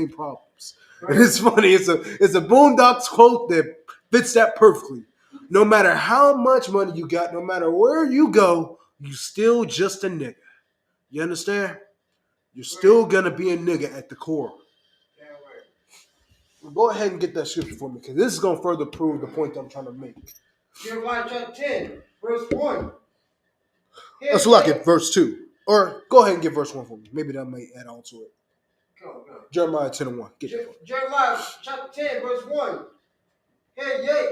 problems. Right. And it's funny. It's a Boondocks quote that fits that perfectly. No matter how much money you got, no matter where you go, you still just a nigga. You understand? You're still going to be a nigga at the core. Go ahead and get that scripture for me, because this is going to further prove the point that I'm trying to make. Jeremiah chapter 10, verse 1. Let's look at verse 2. Or go ahead and get verse 1 for me. Maybe that might add on to it. Go. Jeremiah 10 and 1. Jeremiah chapter 10, verse 1. Hear ye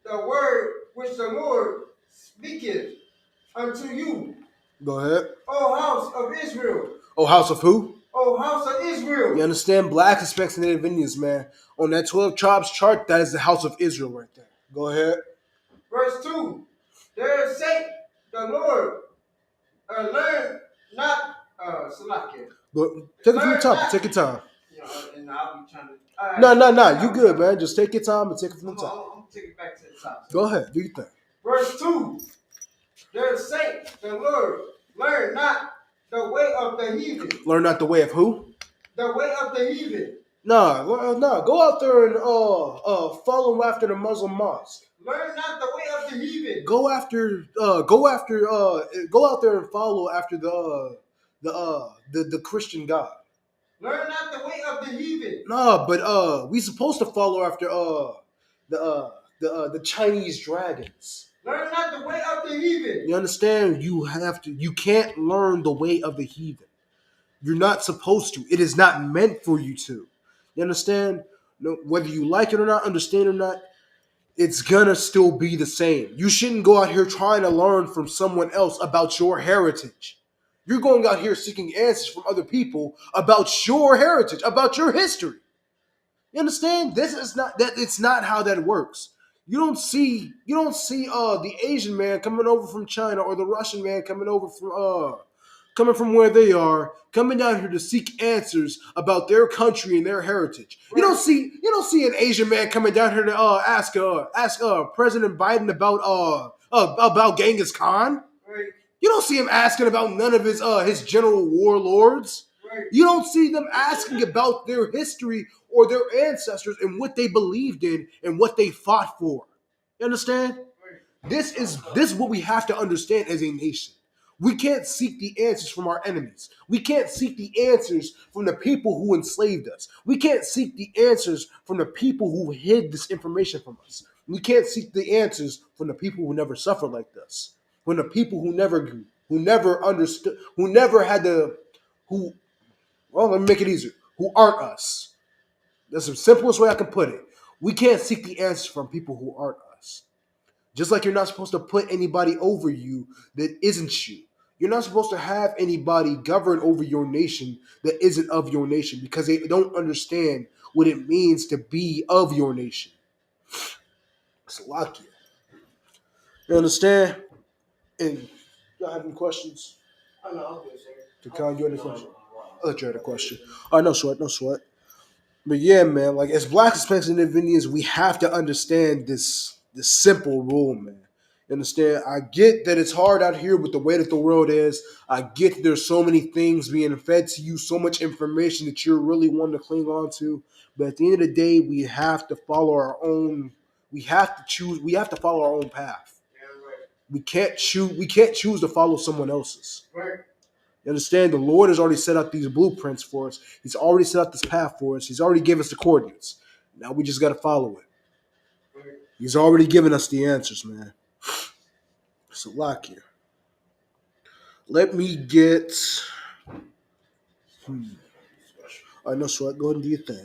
the word which the Lord speaketh unto you. Go ahead. O house of Israel. O house of who? O house of Israel. You understand? Black, Hispanics, and Native Indians, man. On that 12 tribes chart, that is the house of Israel right there. Go ahead. Verse 2. There say the Lord, learn not, Salakia. But take it from the top. Take your time. And I'll be trying to. No. You good, man. Just take your time and take it from the top. I'm going to take it back to the top. Go ahead. Do your thing. Verse 2. There say the Lord, learn not the way of the heathen. Learn not the way of who? The way of the heathen. Nah. Go out there and follow after the Muslim mosque. Learn not the way of the heathen. Go out there and follow after the Christian God. Learn not the way of the heathen. No, but we supposed to follow after the Chinese dragons. Learn not the way of the heathen. You understand? You can't learn the way of the heathen. You're not supposed to. It is not meant for you to. You understand? No, whether you like it or not, understand or not, it's gonna still be the same. You shouldn't go out here trying to learn from someone else about your heritage. You're going out here seeking answers from other people about your heritage, about your history. You understand? It's not how that works. You don't see the Asian man coming over from China, or the Russian man coming from where they are, coming down here to seek answers about their country and their heritage. Right. You don't see an Asian man coming down here to ask President Biden about Genghis Khan. Right. You don't see him asking about none of his general warlords. Right. You don't see them asking about their history or their ancestors and what they believed in and what they fought for. You understand? Right. This is what we have to understand as a nation. We can't seek the answers from our enemies. We can't seek the answers from the people who enslaved us. We can't seek the answers from the people who hid this information from us. We can't seek the answers from the people who never suffered like this. From the people who never understood, who never had the, who, well, let me make it easier, who aren't us. That's the simplest way I can put it. We can't seek the answers from people who aren't us. Just like you're not supposed to put anybody over you that isn't you. You're not supposed to have anybody govern over your nation that isn't of your nation because they don't understand what it means to be of your nation. Slovakia. You understand? And y'all have any questions? Oh no, I'm good, sir. To Kyle, you have any questions? I'll let you have a question. Oh, no sweat, no sweat. But yeah, man, like as Black, Hispanics, and Indians, we have to understand this simple rule, man. You understand? I get that it's hard out here with the way that the world is. I get that there's so many things being fed to you, so much information that you're really wanting to cling on to. But at the end of the day, we have to follow our own. We have to choose. We have to follow our own path. Yeah, right. We can't choose. We can't choose to follow someone else's. Right. You understand? The Lord has already set out these blueprints for us. He's already set out this path for us. He's already given us the coordinates. Now we just got to follow it. Right. He's already given us the answers, man. So, lock here. Let me get. I know, so go ahead and do your thing.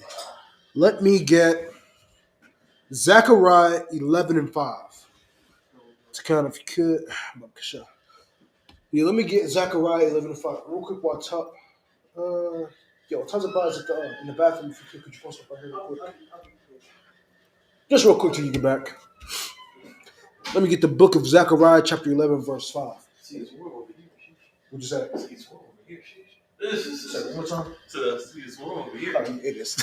Let me get Zechariah 11 and 5. It's kind of, if you could. Yeah, let me get Zechariah 11 and 5. Real quick while I talk. Yo, tons of buzz in the bathroom. If you could you post up right here real quick? Just real quick till you get back. Let me get the book of Zechariah, chapter 11, verse 5. See this world over here. What'd you say? See this world over here. Say one more time. See this world over here. It is.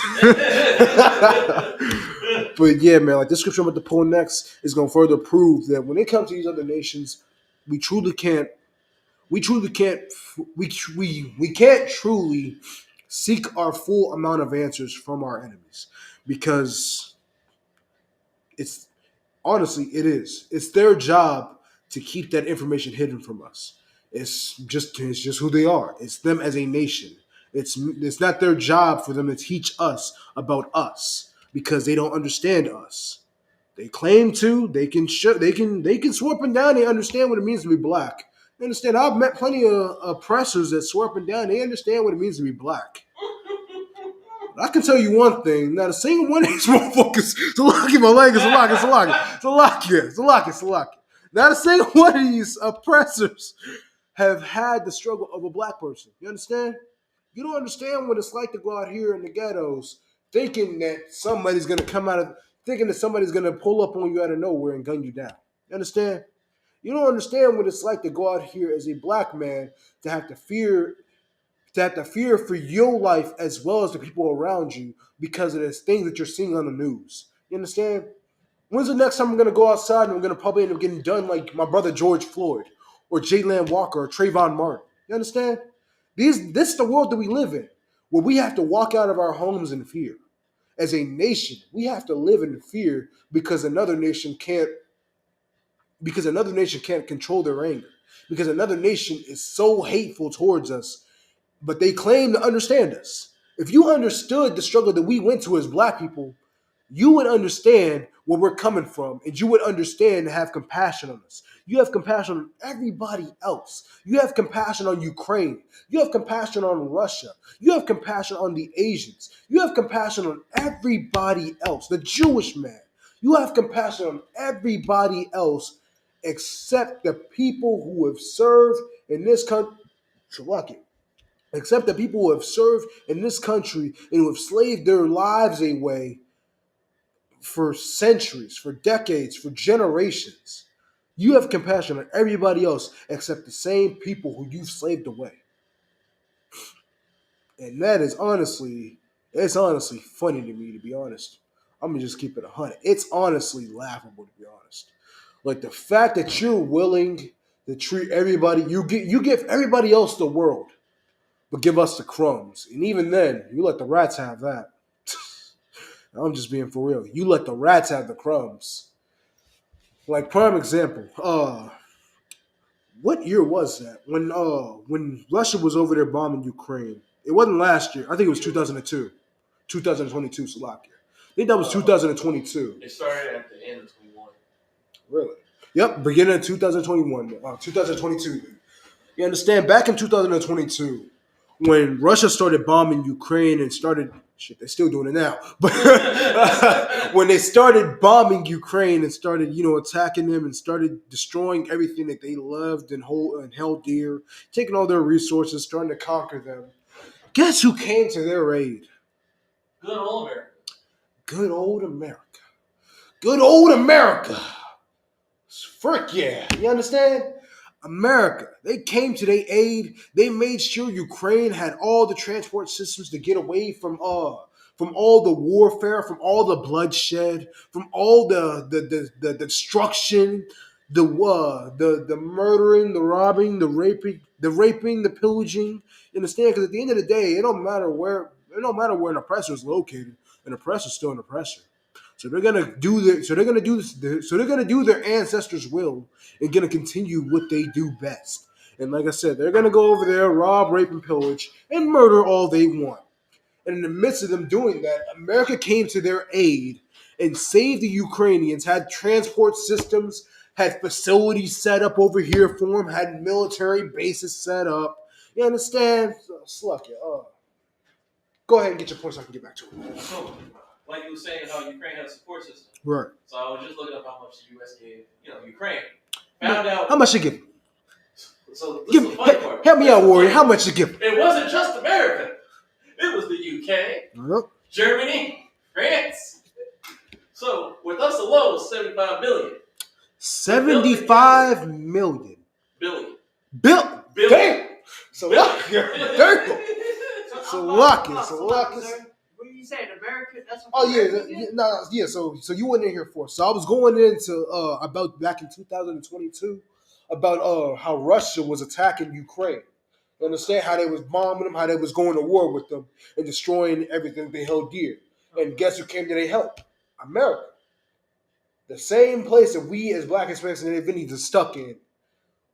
But yeah, man, like this scripture I'm about to pull next is going to further prove that when it comes to these other nations, we can't truly seek our full amount of answers from our enemies because it's honestly it is. It's their job to keep that information hidden from us. It's just who they are. It's them as a nation. It's not their job for them to teach us about us because they don't understand us. They claim to. They can swear up and down. They understand what it means to be black. You understand? I've met plenty of oppressors that swear up and down. They understand what it means to be black. But I can tell you one thing. Not a single one of these motherfuckers. Salaki, my leg is Salaki. Not a single one of these oppressors have had the struggle of a black person. You understand? You don't understand what it's like to go out here in the ghettos thinking that somebody's going to pull up on you out of nowhere and gun you down. You understand? You don't understand what it's like to go out here as a black man to have to fear for your life as well as the people around you because of the things that you're seeing on the news. You understand? When's the next time I'm going to go outside and I'm going to probably end up getting done like my brother George Floyd or Jayland Walker or Trayvon Martin? You understand? This is the world that we live in, where we have to walk out of our homes in fear. As a nation, we have to live in fear because another nation can't control their anger. Because another nation is so hateful towards us, but they claim to understand us. If you understood the struggle that we went to as black people, you would understand where we're coming from, and you would understand and have compassion on us. You have compassion on everybody else. You have compassion on Ukraine. You have compassion on Russia. You have compassion on the Asians. You have compassion on everybody else, the Jewish man. You have compassion on everybody else except the people who have served in this country. Except the people who have served in this country and who have slaved their lives away for centuries, for decades, for generations. You have compassion on everybody else except the same people who you've slaved away. And that is honestly funny to me, to be honest. I'm going to just keep it 100. It's honestly laughable, to be honest. Like the fact that you're willing to treat everybody, you give everybody else the world, but give us the crumbs. And even then, you let the rats have that. I'm just being for real. You let the rats have the crumbs. Like prime example, What year was that? When Russia was over there bombing Ukraine? It wasn't last year. I think it was 2002, 2022. Slovakia. I think that was 2022. It started at the end of 21. Really? Yep, beginning of 2021, 2022. You understand? Back in 2022, when Russia started bombing Ukraine and started, shit, they're still doing it now, but when they started bombing Ukraine and started, attacking them and started destroying everything that they loved and held dear, taking all their resources, starting to conquer them, guess who came to their aid? Good old America. Good old America. Good old America. Frick yeah. You understand? America. They came to their aid. They made sure Ukraine had all the transport systems to get away from all the warfare, from all the bloodshed, from all the destruction, the murdering, the robbing, the raping, the pillaging. You understand? Because at the end of the day, it don't matter where an oppressor is located. An oppressor is still an oppressor. So they're gonna do their ancestors' will and gonna continue what they do best. And like I said, they're gonna go over there, rob, rape, and pillage, and murder all they want. And in the midst of them doing that, America came to their aid and saved the Ukrainians, had transport systems, had facilities set up over here for them, had military bases set up. You understand? So, Sluck it. Go ahead and get your point so I can get back to it. So, like you were saying, how Ukraine had a support system. Right. So I was just looking up how much the U.S. gave, Ukraine. Found out. How much you give? So this is the funny part. Help me out, Warrior. How much you give? It wasn't just America. It was the UK, Germany, France. So with us alone, was 75 million. 75 million. Billion. Damn. So lucky. So lucky. When you said America, that's what. Oh yeah. So you went in here for. So I was going into about back in 2022 about how Russia was attacking Ukraine. You understand how they was bombing them, how they was going to war with them and destroying everything they held dear. And guess who came to their help? America. The same place that we as Black Hispanics and Indians are stuck in,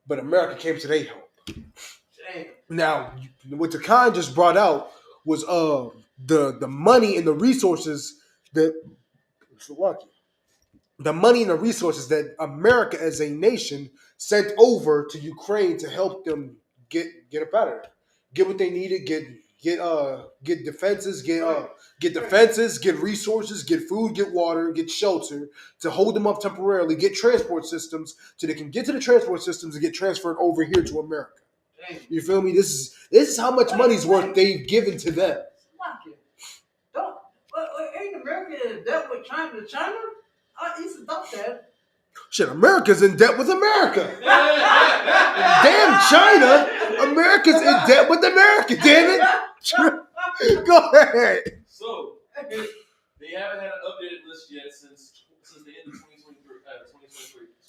but America came to their help. Damn. Now, what Takan just brought out was the money and the resources that America as a nation sent over to Ukraine to help them get up out of there, get what they needed, get defenses, get resources, get food, get water, get shelter to hold them up temporarily, get transport systems so they can get to the transport systems and get transferred over here to America. Damn. You feel me? This is how much money's worth they've given to them. Ain't America in debt with China? I used to thought that. Shit, America's in debt with America. Damn China. America's in debt with America, damn it. Go ahead. So, they haven't had an updated list yet since the end of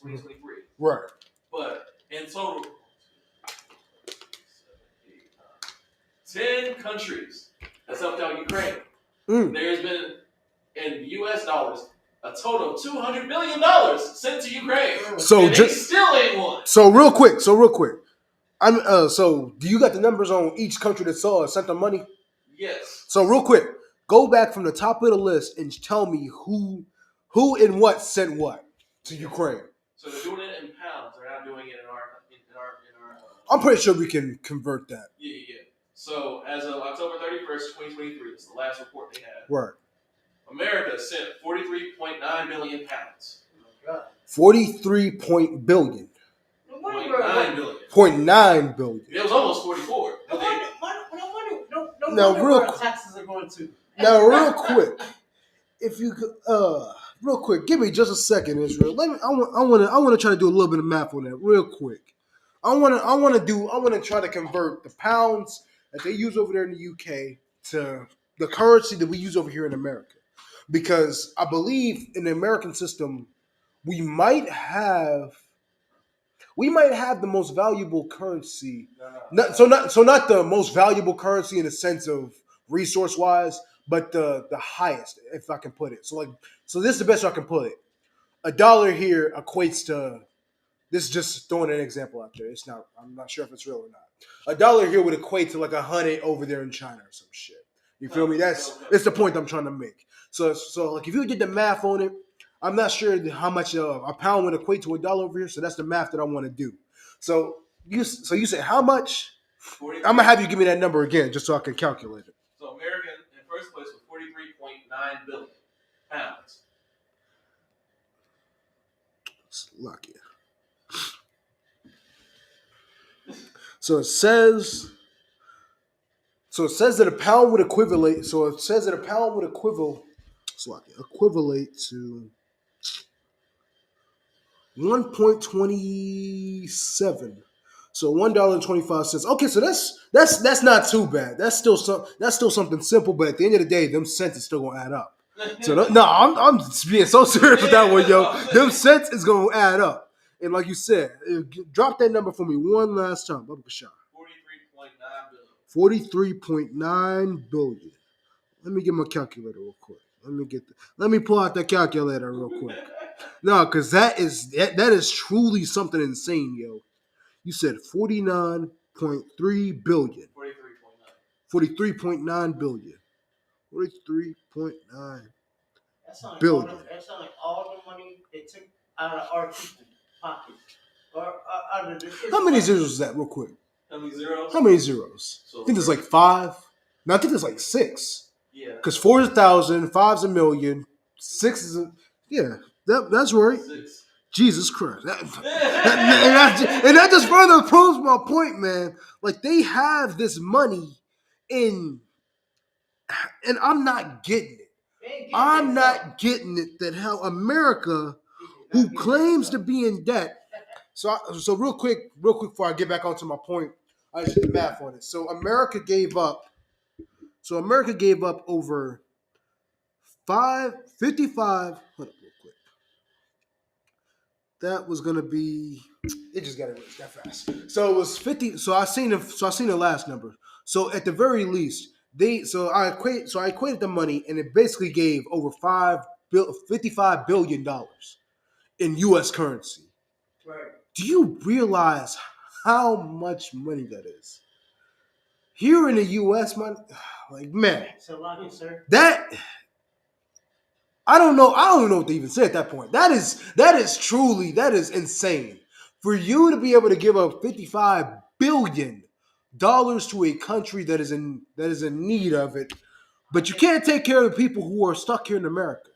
2023. Right. But in total, 10 countries has helped out Ukraine. There's been, in U.S. dollars, a total of $200 million sent to Ukraine. So and they still ain't won. So real quick. So do you got the numbers on each country that sent them money? Yes. So real quick, go back from the top of the list and tell me who and what sent what to Ukraine. So they're doing it in pounds. They're not doing it in our. I'm pretty sure we can convert that. Yeah. So as of October 31st, 2023, it's the last report they had. Right. America sent 43.9 million pounds. 43 billion. 0.9 billion. 0.9 billion. It was almost 44. No, real quick. Taxes are going to. Now, real quick, if you could, real quick, give me just a second, Israel. I want to try to do a little bit of math on that, real quick. I want to try to convert the pounds that they use over there in the UK to the currency that we use over here in America, because I believe in the American system we might have the most valuable currency. Not the most valuable currency in the sense of resource wise, but the highest, if I can put it. So this is the best I can put it. $1 here equates to This is just throwing an example out there. It's not. I'm not sure if it's real or not. $1 here would equate to like 100 over there in China or some shit. You feel me? It's the point I'm trying to make. So like if you did the math on it, I'm not sure how much a pound would equate to $1 over here. So that's the math that I want to do. So you said how much? 43. I'm gonna have you give me that number again just so I can calculate it. So America in first place with 43.9 billion pounds. It's lucky. So it says that a pound would equivalent. So it says that a pound would equivalent to 1.27. So $1.25. Okay, so that's not too bad. That's still something simple, but at the end of the day, them cents is still gonna add up. So no, I'm being so serious with that one, yo. Them cents is gonna add up. And like you said, drop that number for me one last time. 43.9 billion. Let me get my calculator real quick. Let me pull out that calculator real quick. No, because that is truly something insane, yo. You said 49.3 billion. 43.9 billion. 43.9 billion. That sounds like all the money they took out of our people's pockets. Or out of the How many zeros is that, real quick? How many zeros? How many zeros? So I think there's like 5. No, I think there's like 6. Yeah. Because 4 is 1,000, 5 is a million, 6 is that's right. 6. Jesus Christ. And that just further proves my point, man. Like, they have this money and I'm not getting it. I'm not getting it that how America, who claims to be in debt. So real quick before I get back onto my point, I just did the math on it. So America gave up over 55. Hold up real quick. That was gonna be. It just got erased that fast. So it was 50. So I seen the last number. So at the very least, I equated the money, and it basically gave over $55 billion in U.S. currency. Right. Do you realize how much money that is? Here in the U.S., man, like, man, So like it, sir. that I don't know what to even say at that point. That is insane. For you to be able to give up $55 billion to a country that is in need of it, but you can't take care of the people who are stuck here in America.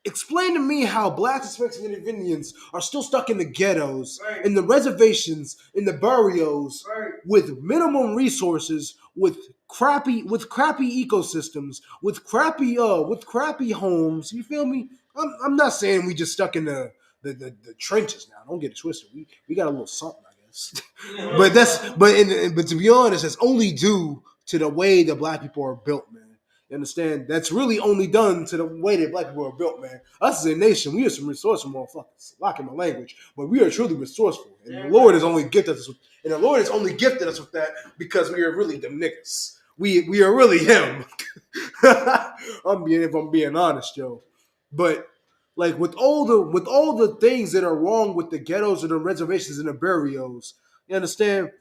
Explain to me how blacks, Hispanics, and Indians are still stuck in the ghettos, Right. in the reservations, in the barrios, Right. with minimum resources, with crappy ecosystems, with crappy homes. You feel me? I'm not saying we just stuck in the trenches now. Don't get it twisted. We got a little something, I guess. but to be honest, it's only due to the way the black people are built, man. You understand? That's really only done to the way that black people are built, man. Us as a nation, we are some resourceful motherfuckers. Locking my language, but we are truly resourceful, and the Lord has only gifted us with that because we are really them niggas. We are really him. If I'm being honest, yo. But like with all the things that are wrong with the ghettos and the reservations and the barrios, you understand?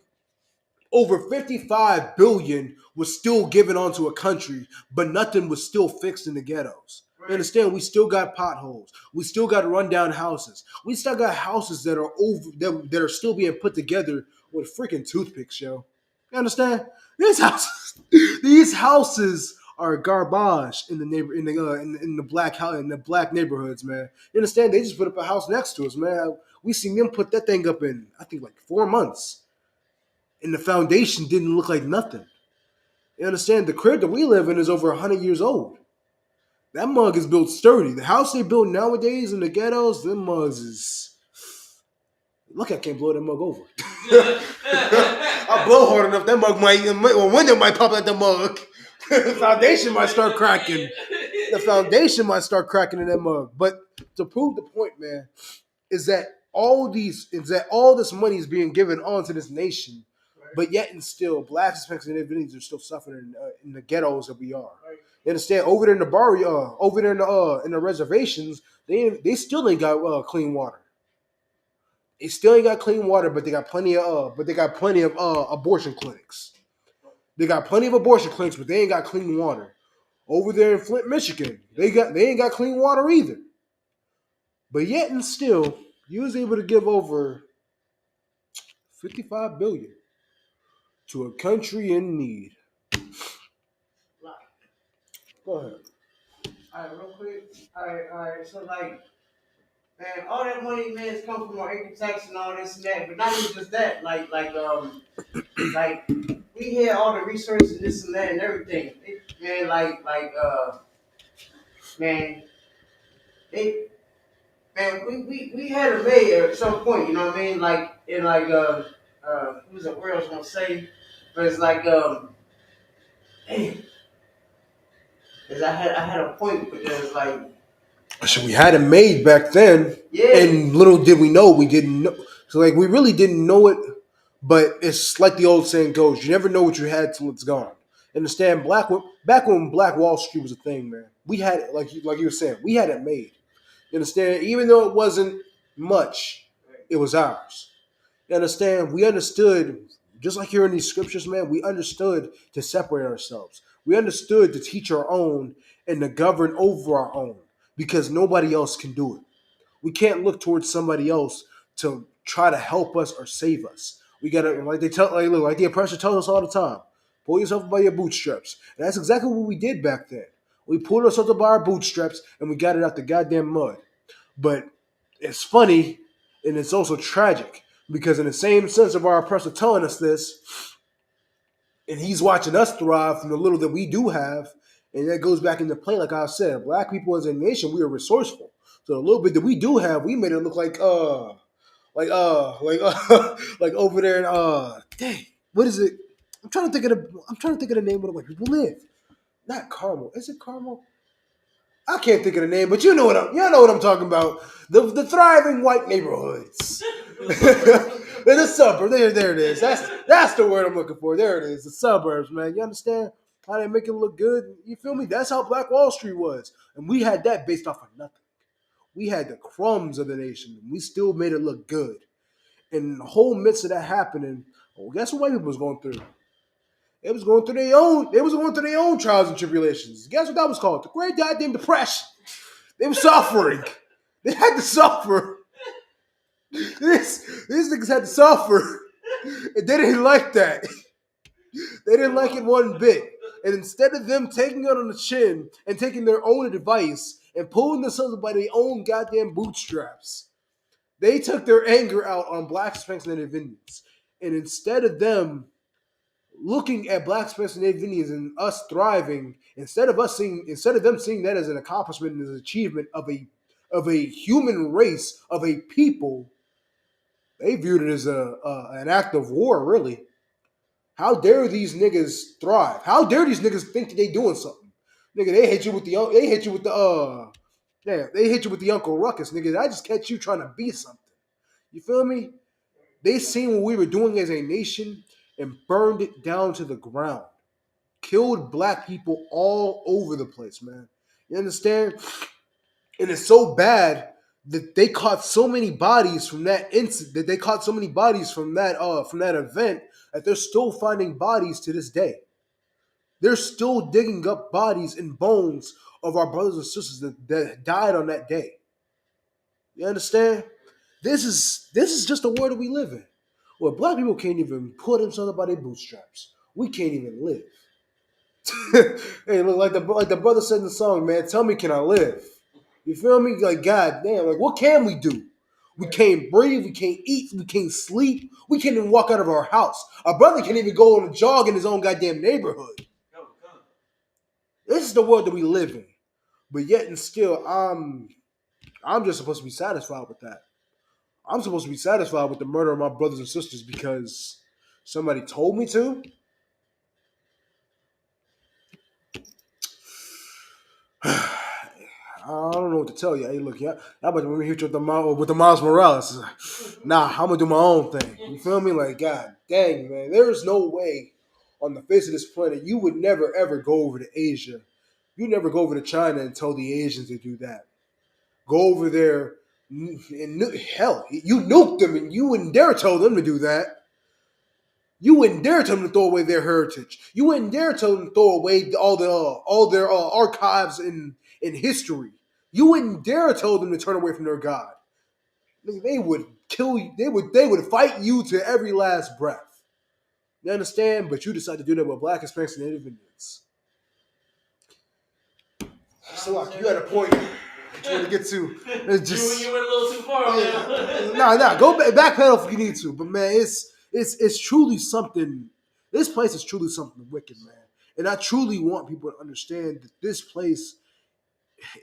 Over 55 billion was still given onto a country, but nothing was still fixed in the ghettos. Right. You understand? We still got potholes. We still got rundown houses. We still got houses that are that are still being put together with freaking toothpicks, yo. You understand? These houses are garbage in the black neighborhoods, man. You understand? They just put up a house next to us, man. We seen them put that thing up in I think like 4 months. And the foundation didn't look like nothing. You understand? The crib that we live in is over 100 years old. That mug is built sturdy. The house they build nowadays in the ghettos, them mugs is... Look, I can't blow that mug over. I blow hard enough, that mug or window might pop out the mug. The foundation might start cracking. The foundation might start cracking in that mug. But to prove the point, man, is that all this money is being given onto this nation. But yet and still, blacks, Hispanics, and Indians are still suffering in the ghettos that we are. Right. You understand? Over there in the barrio, over there in the reservations, they still ain't got clean water. It still ain't got clean water, but they got plenty of abortion clinics. They got plenty of abortion clinics, but they ain't got clean water. Over there in Flint, Michigan, they ain't got clean water either. But yet and still, you was able to give over $55 billion to a country in need. Go ahead. All right, real quick. All right. So like, man, all that money, man, is come from our income tax and all this and that. But not even just that. Like we had all the resources, this and that, and everything. Man, man, they, man, we had a mayor at some point. You know what I mean? Like in who's the word I was gonna say? But it's like damn, 'cause I had a point, but it was like. So we had it made back then, Yeah. and little did we know, we didn't know. So like we really didn't know it, but it's like the old saying goes: you never know what you had till it's gone. Understand? Back when Black Wall Street was a thing, man, we had it like you were saying, we had it made. You understand? Even though it wasn't much, it was ours. You understand? We understood, just like here in these scriptures, man. We understood to separate ourselves. We understood to teach our own and to govern over our own, because nobody else can do it. We can't look towards somebody else to try to help us or save us. We gotta, like the oppressor tells us all the time, pull yourself up by your bootstraps. And that's exactly what we did back then. We pulled ourselves up by our bootstraps and we got it out the goddamn mud. But it's funny and it's also tragic, because in the same sense of our oppressor telling us this, and he's watching us thrive from the little that we do have, and that goes back into play. Like I said, black people as a nation, we are resourceful. So the little bit that we do have, we made it look like over there in dang, what is it? I'm trying to think of the name where the white people live. Not Carmel. Is it Carmel? I can't think of the name, but you know what I'm talking about. The thriving white neighborhoods. The suburb. There it is. That's the word I'm looking for. There it is. The suburbs, man. You understand how they make it look good? You feel me? That's how Black Wall Street was. And we had that based off of nothing. We had the crumbs of the nation, and we still made it look good. And in the whole midst of that happening, well, guess what white people was going through? It was going through their own trials and tribulations. Guess what that was called? The Great Goddamn Depression. They were suffering. They had to suffer. These niggas had to suffer. And they didn't like that. They didn't like it one bit. And instead of them taking it on the chin and taking their own advice and pulling themselves by their own goddamn bootstraps, they took their anger out on black Hispanics and Native Indians. And instead of them looking at black Hispanics and Native Indians and us thriving, instead of them seeing that as an accomplishment and as an achievement of a human race, of a people, they viewed it as an act of war, really. How dare these niggas thrive? How dare these niggas think that they doing something? Nigga, they hit you with the Uncle Ruckus, nigga. I just catch you trying to be something. You feel me? They seen what we were doing as a nation and burned it down to the ground. Killed black people all over the place, man. You understand? And it's so bad that they caught so many bodies from that incident. That they caught so many bodies from that event that they're still finding bodies to this day. They're still digging up bodies and bones of our brothers and sisters that died on that day. You understand? This is just the world that we live in, where black people can't even pull themselves up by their bootstraps. We can't even live. Hey, look, like the brother said in the song, man. Tell me, can I live? You feel me? Like, god damn, like what can we do? We can't breathe, we can't eat, we can't sleep, we can't even walk out of our house. Our brother can't even go on a jog in his own goddamn neighborhood. This is the world that we live in. But yet and still, I'm just supposed to be satisfied with that. I'm supposed to be satisfied with the murder of my brothers and sisters because somebody told me to. I don't know what to tell you. Hey, look, yeah, I'm about to hit you with the Miles Morales. Nah, I'm gonna do my own thing. You feel me? Like, god dang, man, there is no way on the face of this planet you would never ever go over to Asia. You never go over to China and tell the Asians to do that. Go over there Hell, you nuked them, and you wouldn't dare tell them to do that. You wouldn't dare tell them to throw away their heritage. You wouldn't dare tell them to throw away all their archives in history. You wouldn't dare tell them to turn away from their God. They would kill you. They would fight you to every last breath. You understand? But you decide to do that with Black, Hispanics, and Native Indians. So, like, you had a point that you want to get to. It's just, you went a little too far. Nah. Go backpedal if you need to. But man, it's truly something. This place is truly something wicked, man. And I truly want people to understand that this place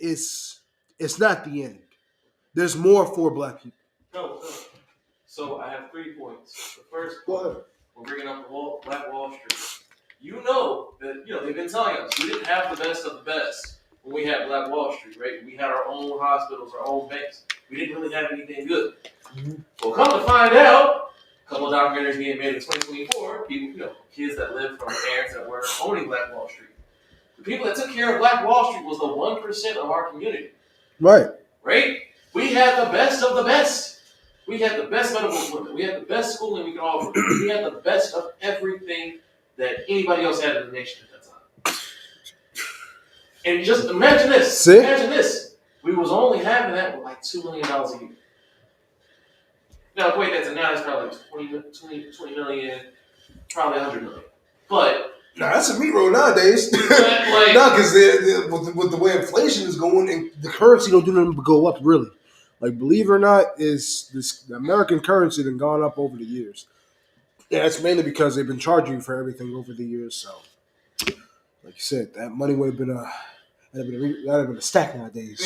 it's not the end. There's more for Black people. No. So I have 3 points. The first Go point, ahead. we're bringing up the Black Wall Street. You know that they've been telling us we didn't have the best of the best when we had Black Wall Street, right? We had our own hospitals, our own banks. We didn't really have anything good. Mm-hmm. Well, come to find out, a couple of documentaries being made in 2024, people, kids that lived from parents that were owning Black Wall Street. The people that took care of Black Wall Street was the 1% of our community. Right. Right? We had the best of the best. We had the best medical equipment. We had the best schooling we could offer. We had the best of everything that anybody else had in the nation at that time. And just imagine this. See? Imagine this. We was only having that with like $2 million a year. Now, equate that to now, it's probably 20 million, probably 100 million. But that's a meat roll nowadays. Like, because with the way inflation is going, and the currency don't do nothing but go up, really. Like, believe it or not, the American currency has gone up over the years. Yeah, that's mainly because they've been charging you for everything over the years. So, like you said, that money would have been that'd have been a stack nowadays.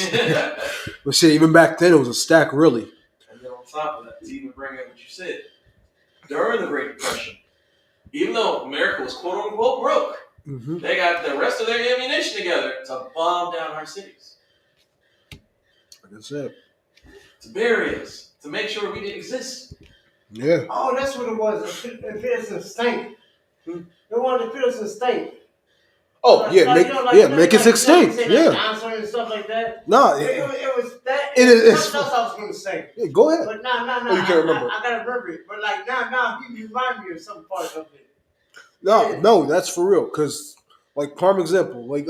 But shit, even back then, it was a stack, really. And then on top of that, to even bring up what you said, during the Great Depression, even though America was quote unquote broke, mm-hmm. They got the rest of their ammunition together to bomb down our cities. Like I said. To bury us, to make sure we didn't exist. Yeah. Oh, that's what it was. It fit us in stink. They wanted to fit us in stink. Oh, yeah, make us extinct. Yeah. Dinosaur and stuff like that. No, it was that. It's what else I was going to say. Yeah, go ahead. But no. Oh, you can't remember. I got to remember it. But like, now, you remind me of some part of it. No, that's for real. Because, like, prime example, like,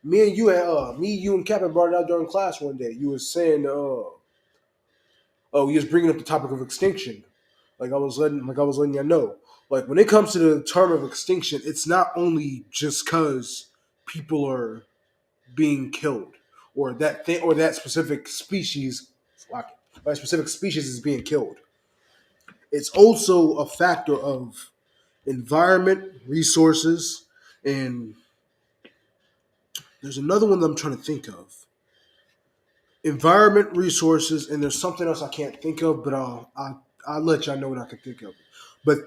me, you, and Kevin brought it out during class one day. You was saying, you was bringing up the topic of extinction. Like I was letting you know. Like, when it comes to the term of extinction, it's not only just because people are being killed or that thing or that specific species, is being killed. It's also a factor of environment, resources, and there's another one that I'm trying to think of. Environment, resources, and there's something else I can't think of, but I'll let y'all know what I can think of. But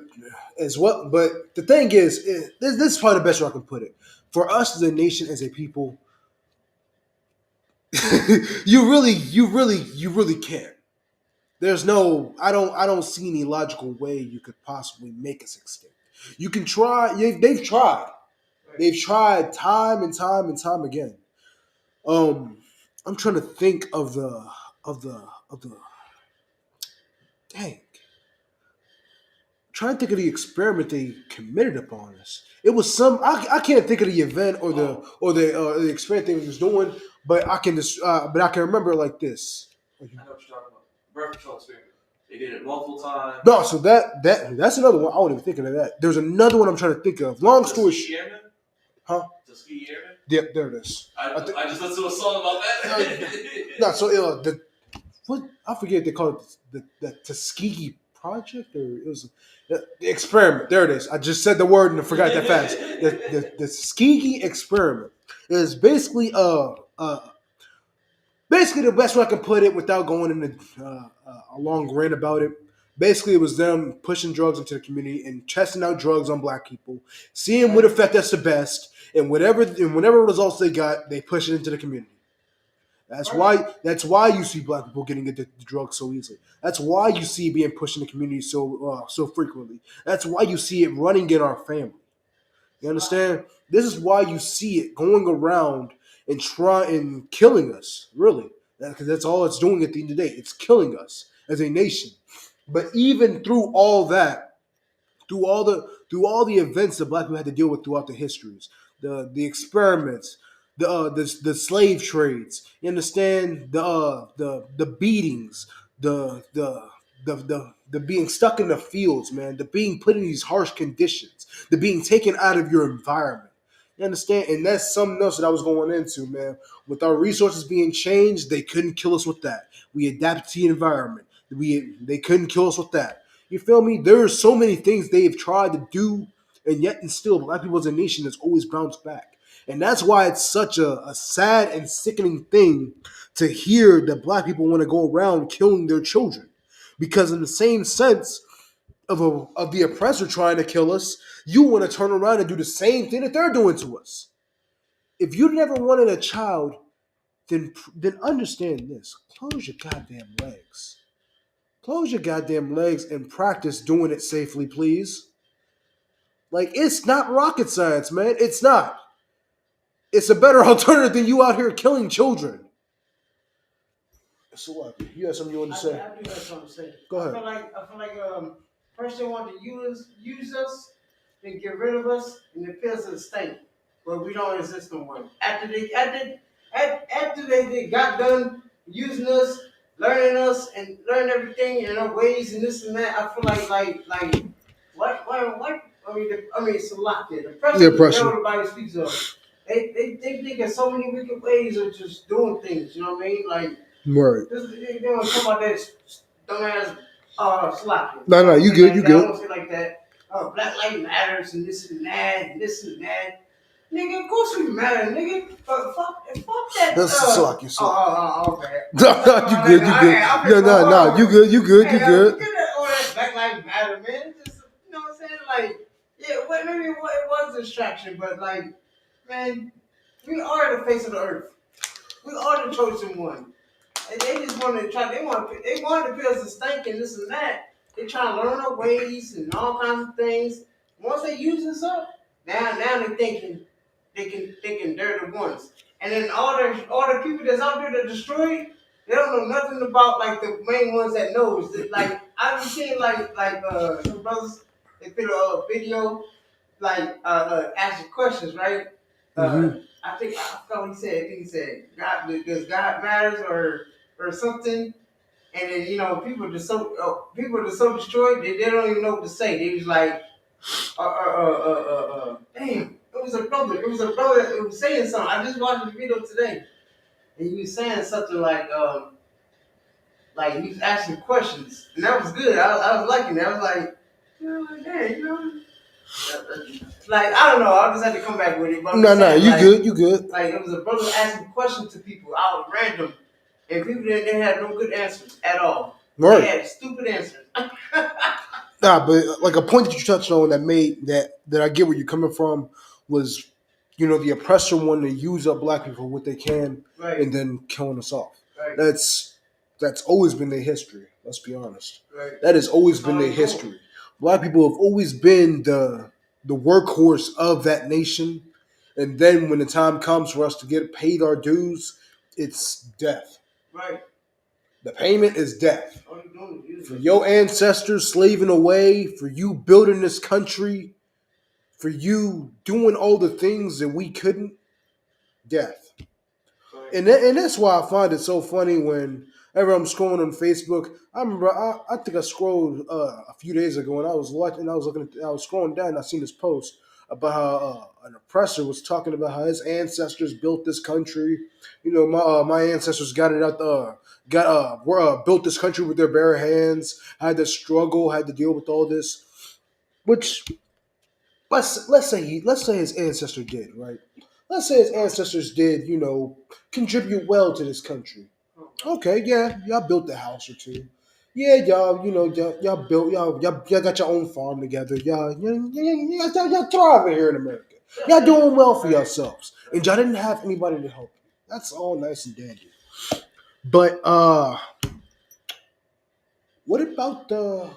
the thing is, this is probably the best way I can put it. For us as a nation, as a people, you really can't. There's no, I don't see any logical way you could possibly make us extinct. You can try. They've tried. They've tried time and time and time again. I'm trying to think of the dang. I'm trying to think of the experiment they committed upon us. It was some. I can't think of the event or the experiment they was doing, but I can remember it like this. I know what you're talking about. Birth control experiment. They did it multiple times. No, so that's another one. I wasn't even thinking of that. There's another one I'm trying to think of. Long story short. Huh? Tuskegee Airmen? Yep, there it is. I just listened to a song about that. I forget they call it the Tuskegee Project, or it was the experiment. There it is. I just said the word and I forgot that fast. The Tuskegee experiment is basically basically the best way I can put it without going into a long rant about it. Basically, it was them pushing drugs into the community and testing out drugs on black people, seeing what effect that's the best, and whatever results they got, they push it into the community. That's why you see black people getting addicted to drugs so easily. That's why you see it being pushed in the community so frequently. That's why you see it running in our family. You understand? This is why you see it going around and killing us, really. because that's all it's doing at the end of the day. It's killing us as a nation. But even through all that, through all the events that black people had to deal with throughout the histories, the experiments, the slave trades. You understand the beatings, the being stuck in the fields, man, the being put in these harsh conditions, the being taken out of your environment. You understand? And that's something else that I was going into, man. With our resources being changed, they couldn't kill us with that. We adapted to the environment. They couldn't kill us with that. You feel me? There are so many things they've tried to do, and yet and still, black people as a nation has always bounced back. And that's why it's such a sad and sickening thing to hear that black people want to go around killing their children. Because in the same sense of the oppressor trying to kill us, you want to turn around and do the same thing that they're doing to us. If you never wanted a child, then understand this. Close your goddamn legs. Close your goddamn legs and practice doing it safely, please. Like, it's not rocket science, man. It's not. It's a better alternative than you out here killing children. So what? You have something you want to say? I do have something to say. Go ahead. I feel like first they want to use us, then get rid of us, and it feels the stink. But we don't exist no more. After they got done using us, learning us, and learn everything in our ways and this and that, I feel like what I mean it's a lot there. The president that everybody speaks of. They think of so many wicked ways of just doing things, you know what I mean? Like Right. they don't talk about that dumbass slap. No, you good, you I good. don't say like that. Black Lives Matters and this and that and this and that. Nigga, of course we matter, nigga. Fuck that. That's slack, you slack. Okay. No, you good, you good. No, you good, you good, you good. Forget all that Black Lives Matter, man. Just, you know what I'm saying? Like, yeah, maybe it was a distraction, but like, man, we are the face of the earth. We are the chosen one. And they just want to try. They want to feel us stink and this and that. They trying to learn our ways and all kinds of things. Once they use us up, now they thinking they're the ones. And then all the people that's out there that destroy, they don't know nothing about like the main ones that knows. Like I've seen like some brothers they put a video like asking questions, right? I forgot what he said. I think he said God, does God matters or something. And then people just so destroyed they don't even know what to say. They was like, damn. It was a brother that was saying something. I just watched the video today, and he was saying something like he was asking questions, and that was good. I was liking it. I was like, damn, like I don't know. I just had to come back with it. But You good. Like it was a brother asking questions to people out random. And people they had no good answers at all. Right. They had stupid answers. But like a point that you touched on that I get where you're coming from was, the oppressor wanting to use up black people for what they can, right, and then killing us off. Right. That's always been their history. Let's be honest. Right. That has always been their history. Black people have always been the workhorse of that nation, and then when the time comes for us to get paid our dues, it's death. Right. The payment is death. For your ancestors slaving away, for you building this country, for you doing all the things that we couldn't, death. Right. And that's why I find it so funny whenever I'm scrolling on Facebook. I remember I think I scrolled a few days ago and I was scrolling down and I seen this post about how an oppressor was talking about how his ancestors built this country. My ancestors got it out built this country with their bare hands. Had to struggle, had to deal with all this, which let's say his ancestor did, right? Let's say his ancestors did, contribute well to this country. Okay, yeah, y'all built the house or two. Yeah, y'all built y'all got your own farm together. Y'all thriving here in America. Y'all doing well for yourselves, and y'all didn't have anybody to help you. That's all nice and dandy. But what about the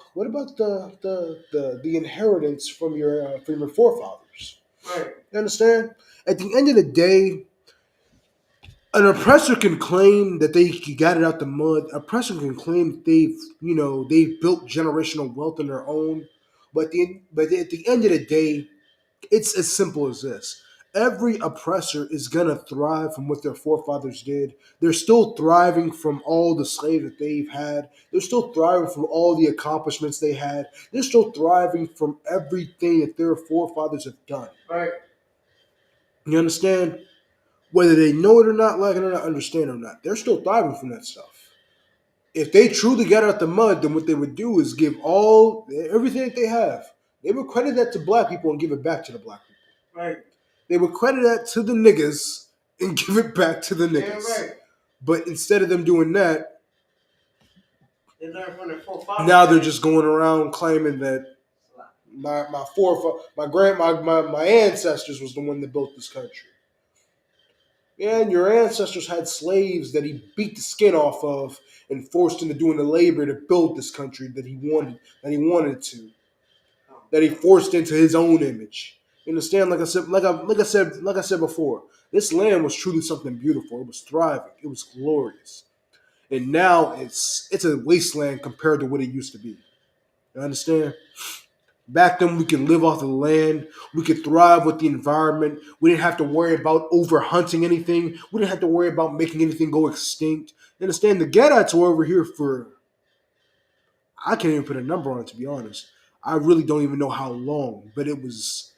inheritance from your forefathers? Right. You understand? At the end of the day, An oppressor can claim that they got it out the mud. An oppressor can claim that they've built generational wealth on their own. But at the end of the day, it's as simple as this. Every oppressor is gonna thrive from what their forefathers did. They're still thriving from all the slaves that they've had. They're still thriving from all the accomplishments they had. They're still thriving from everything that their forefathers have done. Right. You understand? Whether they know it or not, like it or not, understand it or not, they're still thriving from that stuff. If they truly got out the mud, then what they would do is give everything that they have. They would credit that to black people and give it back to the black people. Right. They would credit that to the niggas and give it back to the niggas. Yeah, right. But instead of them doing that, they learn from their forefathers. Now they're just going around claiming that my ancestors was the one that built this country. Yeah, and your ancestors had slaves that he beat the skin off of and forced into doing the labor to build this country that he wanted to, that he forced into his own image. You understand? Like I said before, this land was truly something beautiful. It was thriving. It was glorious, and now it's a wasteland compared to what it used to be. You understand? Back then, we could live off the land. We could thrive with the environment. We didn't have to worry about overhunting anything. We didn't have to worry about making anything go extinct. You understand? The Gadites were over here for, I can't even put a number on it, to be honest. I really don't even know how long, but it was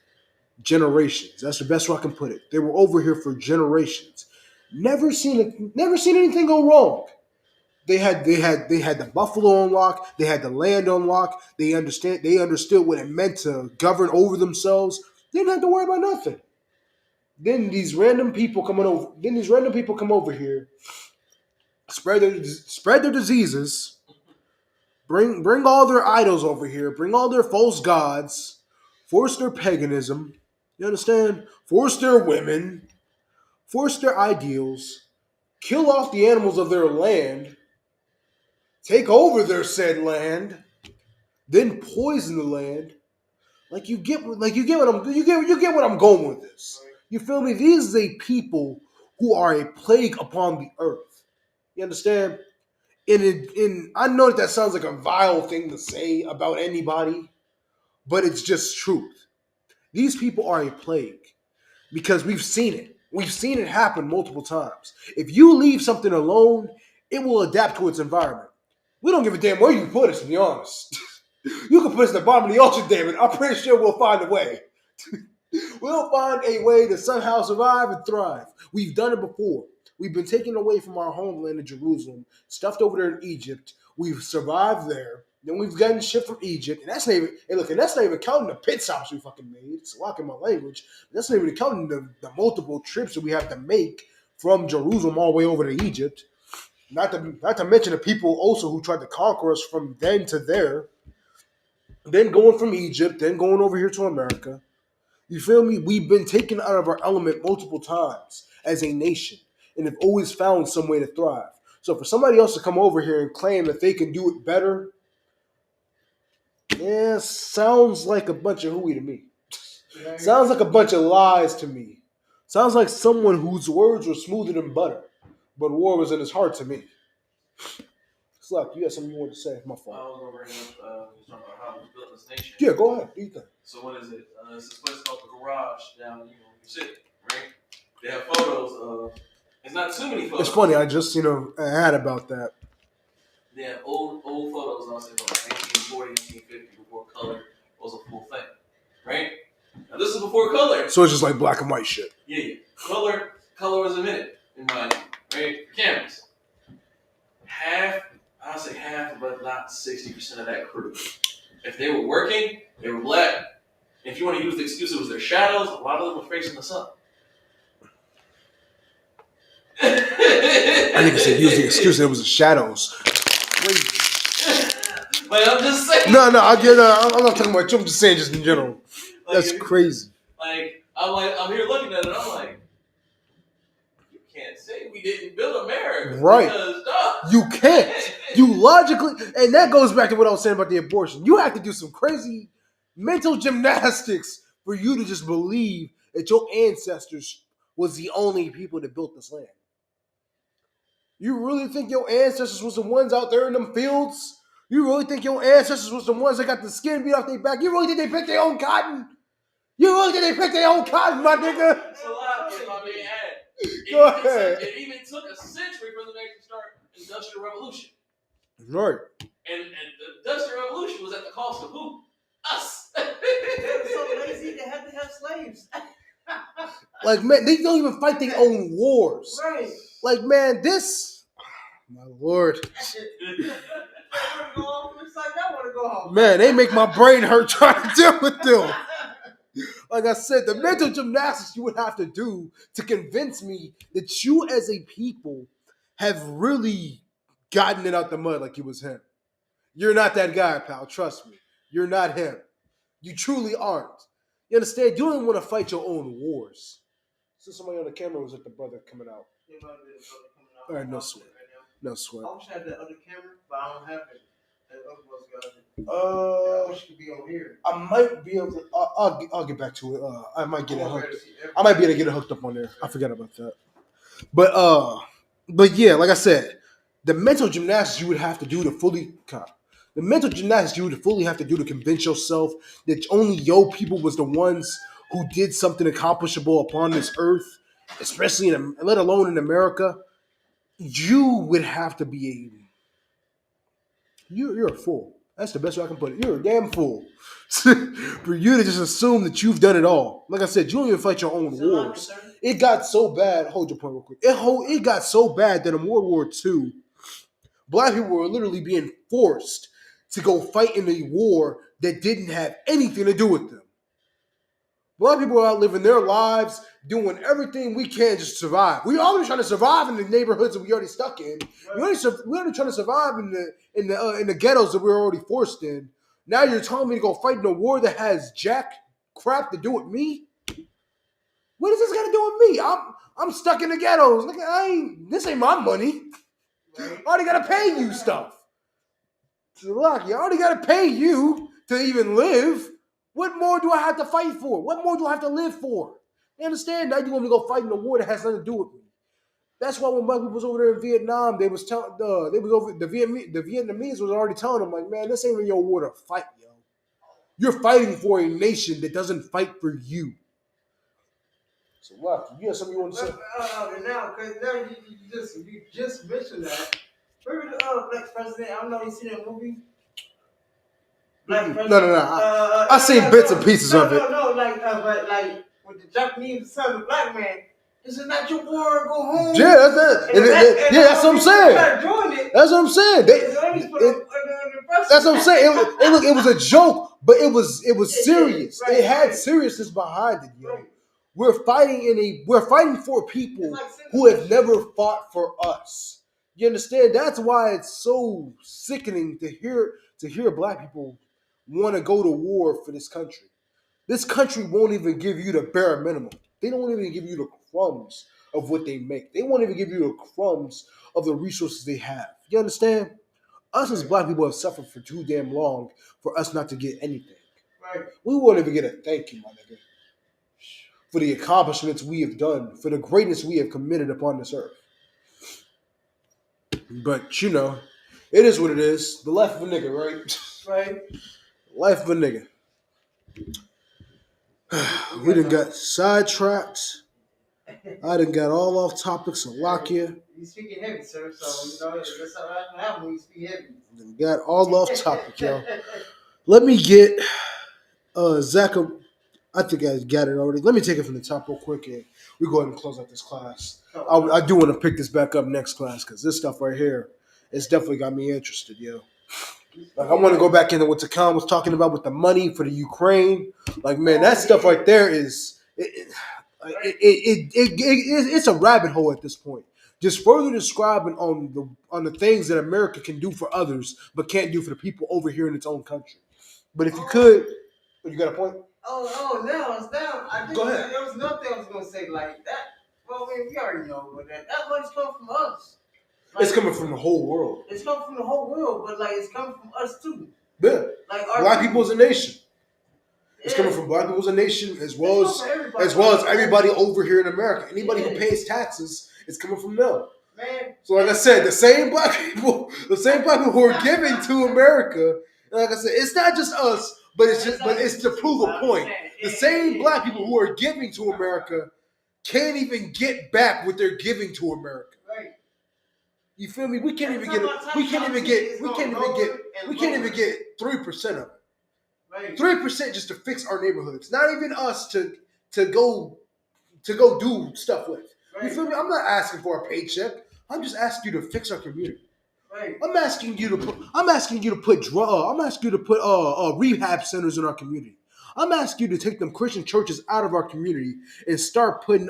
generations. That's the best way I can put it. They were over here for generations. Never seen anything go wrong. They had the buffalo on lock. They had the land on lock. They understood what it meant to govern over themselves. They didn't have to worry about nothing. Then these random people come over here, spread their diseases, bring all their idols over here, bring all their false gods, force their paganism. You understand? Force their women, force their ideals, kill off the animals of their land. Take over their said land, then poison the land. You get what I'm going with this. You feel me? These are a people who are a plague upon the earth. You understand? And I know that sounds like a vile thing to say about anybody, but it's just truth. These people are a plague because we've seen it. We've seen it happen multiple times. If you leave something alone, it will adapt to its environment. We don't give a damn where you put us, to be honest. You can put us at the bottom of the ocean, David. I'm pretty sure we'll find a way. We'll find a way to somehow survive and thrive. We've done it before. We've been taken away from our homeland in Jerusalem, stuffed over there in Egypt. We've survived there. Then we've gotten shipped from Egypt. And that's not even counting the pit stops we fucking made. It's locking my language. That's not even counting the multiple trips that we have to make from Jerusalem all the way over to Egypt. Not to mention the people also who tried to conquer us from then to there. Then going from Egypt, then going over here to America. You feel me? We've been taken out of our element multiple times as a nation and have always found some way to thrive. So for somebody else to come over here and claim that they can do it better, yeah, sounds like a bunch of hooey to me. Sounds like a bunch of lies to me. Sounds like someone whose words were smoother than butter, but war was in his heart to me. Sluck, you had something you wanted to say? My fault. I was going to bring up, talking about how we built this nation. Yeah, go ahead. Do you think? So what is it? It's this place called the Garage down in New York City, right? They have photos of. It's not too many photos. It's funny. I just I had about that. They have old photos. I'll say from 1940, 1950, before color was a full thing, right? Now this is before color. So it's just like black and white shit. Yeah. Color was a minute in my mind, right? Cameras. I'll say half, but not 60% of that crew. If they were working, they were black. If you want to use the excuse, it was their shadows. A lot of them were facing the sun. I think you said use the excuse that it was the shadows. Crazy. Like I'm just saying. No, I get. I'm not talking about you. I'm just saying, just in general. That's crazy. I'm here looking at it. I'm like, you can't say we didn't build America, right? Because, you can't. You logically, and that goes back to what I was saying about the abortion. You have to do some crazy mental gymnastics for you to just believe that your ancestors was the only people that built this land. You really think your ancestors was the ones out there in them fields? You really think your ancestors was the ones that got the skin beat off their back? You really think they picked their own cotton? You really think they picked their own cotton, my nigga? So if I may add, Go ahead. It even took a century for them to actually start Industrial Revolution. Right. And the Industrial Revolution was at the cost of who? Us. They were so lazy they had to have slaves. Like, man, they don't even fight their own wars. Right. Like, man, this, my lord. Man, they make my brain hurt trying to deal with them. Like I said, the mental gymnastics you would have to do to convince me that you as a people have really gotten it out the mud like you was him. You're not that guy, pal. Trust me. You're not him. You truly aren't. You understand? You don't even want to fight your own wars. So somebody on the camera was at the brother coming out. All right, no sweat. No sweat. I wish I had that other camera, but I don't have it. That other one's got it. I wish it could be on here. I might be able to. I'll get back to it. I might get it hooked. I might be able to get it hooked up on there. I forgot about that. But yeah, like I said, the mental gymnastics you would have to do to fully the mental gymnastics you would fully have to do to convince yourself that only your people was the ones who did something accomplishable upon this earth, especially let alone in America. You would have to be you're a fool. That's the best way I can put it. You're a damn fool. For you to just assume that you've done it all. Like I said, you don't even fight your own wars. It got so bad. Hold your point real quick. It got so bad that in World War II, black people were literally being forced to go fight in a war that didn't have anything to do with them. Black people are out living their lives, doing everything we can just to survive. We already trying to survive in the neighborhoods that we already stuck in. We already trying to survive in the ghettos that we're already forced in. Now you're telling me to go fight in a war that has jack crap to do with me? What does this got to do with me? I'm stuck in the ghettos. Look, this ain't my money. I already got to pay you stuff. Look, you already got to pay you to even live. What more do I have to fight for? What more do I have to live for? You understand? Now you want me to go fight in a war that has nothing to do with me. That's why when black people was over there in Vietnam, the Vietnamese was already telling them, like, man, this ain't even your war to fight, yo. You're fighting for a nation that doesn't fight for you. So what? You have something you want to say? Now you just mentioned that. Remember the Black President? I don't know. You seen that movie? Black President. No. I seen bits and pieces of it. Like with the Japanese son of the black man. This is not your war. Go home. Yeah, that's what I'm saying. That's what I'm saying. That's what I'm saying. It was a joke, but it was serious. It had seriousness behind it, yo. Right. We're fighting for people who have never fought for us. You understand? That's why it's so sickening to hear black people want to go to war for this country. This country won't even give you the bare minimum. They don't even give you the crumbs of what they make. They won't even give you the crumbs of the resources they have. You understand? Us as black people have suffered for too damn long for us not to get anything. Right. We won't even get a thank you, my nigga, for the accomplishments we have done, for the greatness we have committed upon this earth. But, you know, it is what it is. The life of a nigga, right? Right. Life of a nigga. We done got sidetracked. I done got all off topics of Lakia. You speaking heavy, sir, so you know that's what happens when you speak heavy. Done got all off topic, yo. Let me get Zach. I think I got it already. Let me take it from the top real quick and we go ahead and close out this class. I do want to pick this back up next class because this stuff right here, it's definitely got me interested, yo. Like, I want to go back into what Takan was talking about with the money for the Ukraine. Like, man, that stuff right there is it's a rabbit hole at this point. Just further describing on the things that America can do for others, but can't do for the people over here in its own country. But if you could, you got a point? Now it's down. I think go ahead. There was nothing I was going to say like that. Well, I mean, we already know what that money's coming from us. Like, it's coming from the whole world. It's coming from the whole world, but like it's coming from us too. Yeah. Like black people as a nation. It's coming from black people as a nation as well as everybody over here in America. Anybody who pays taxes, it's coming from them. man. So like I said, the same black people who are giving to America, like I said, it's not just us, but it's to prove a point. The same black people who are giving to America can't even get back what they're giving to America. Right. You feel me? We can't even get 3% of it. Right. 3% just to fix our neighborhoods. Not even us to go do stuff with. You feel me? I'm not asking for a paycheck. I'm just asking you to fix our community. Right. I'm asking you to put rehab centers in our community. I'm asking you to take them Christian churches out of our community and start putting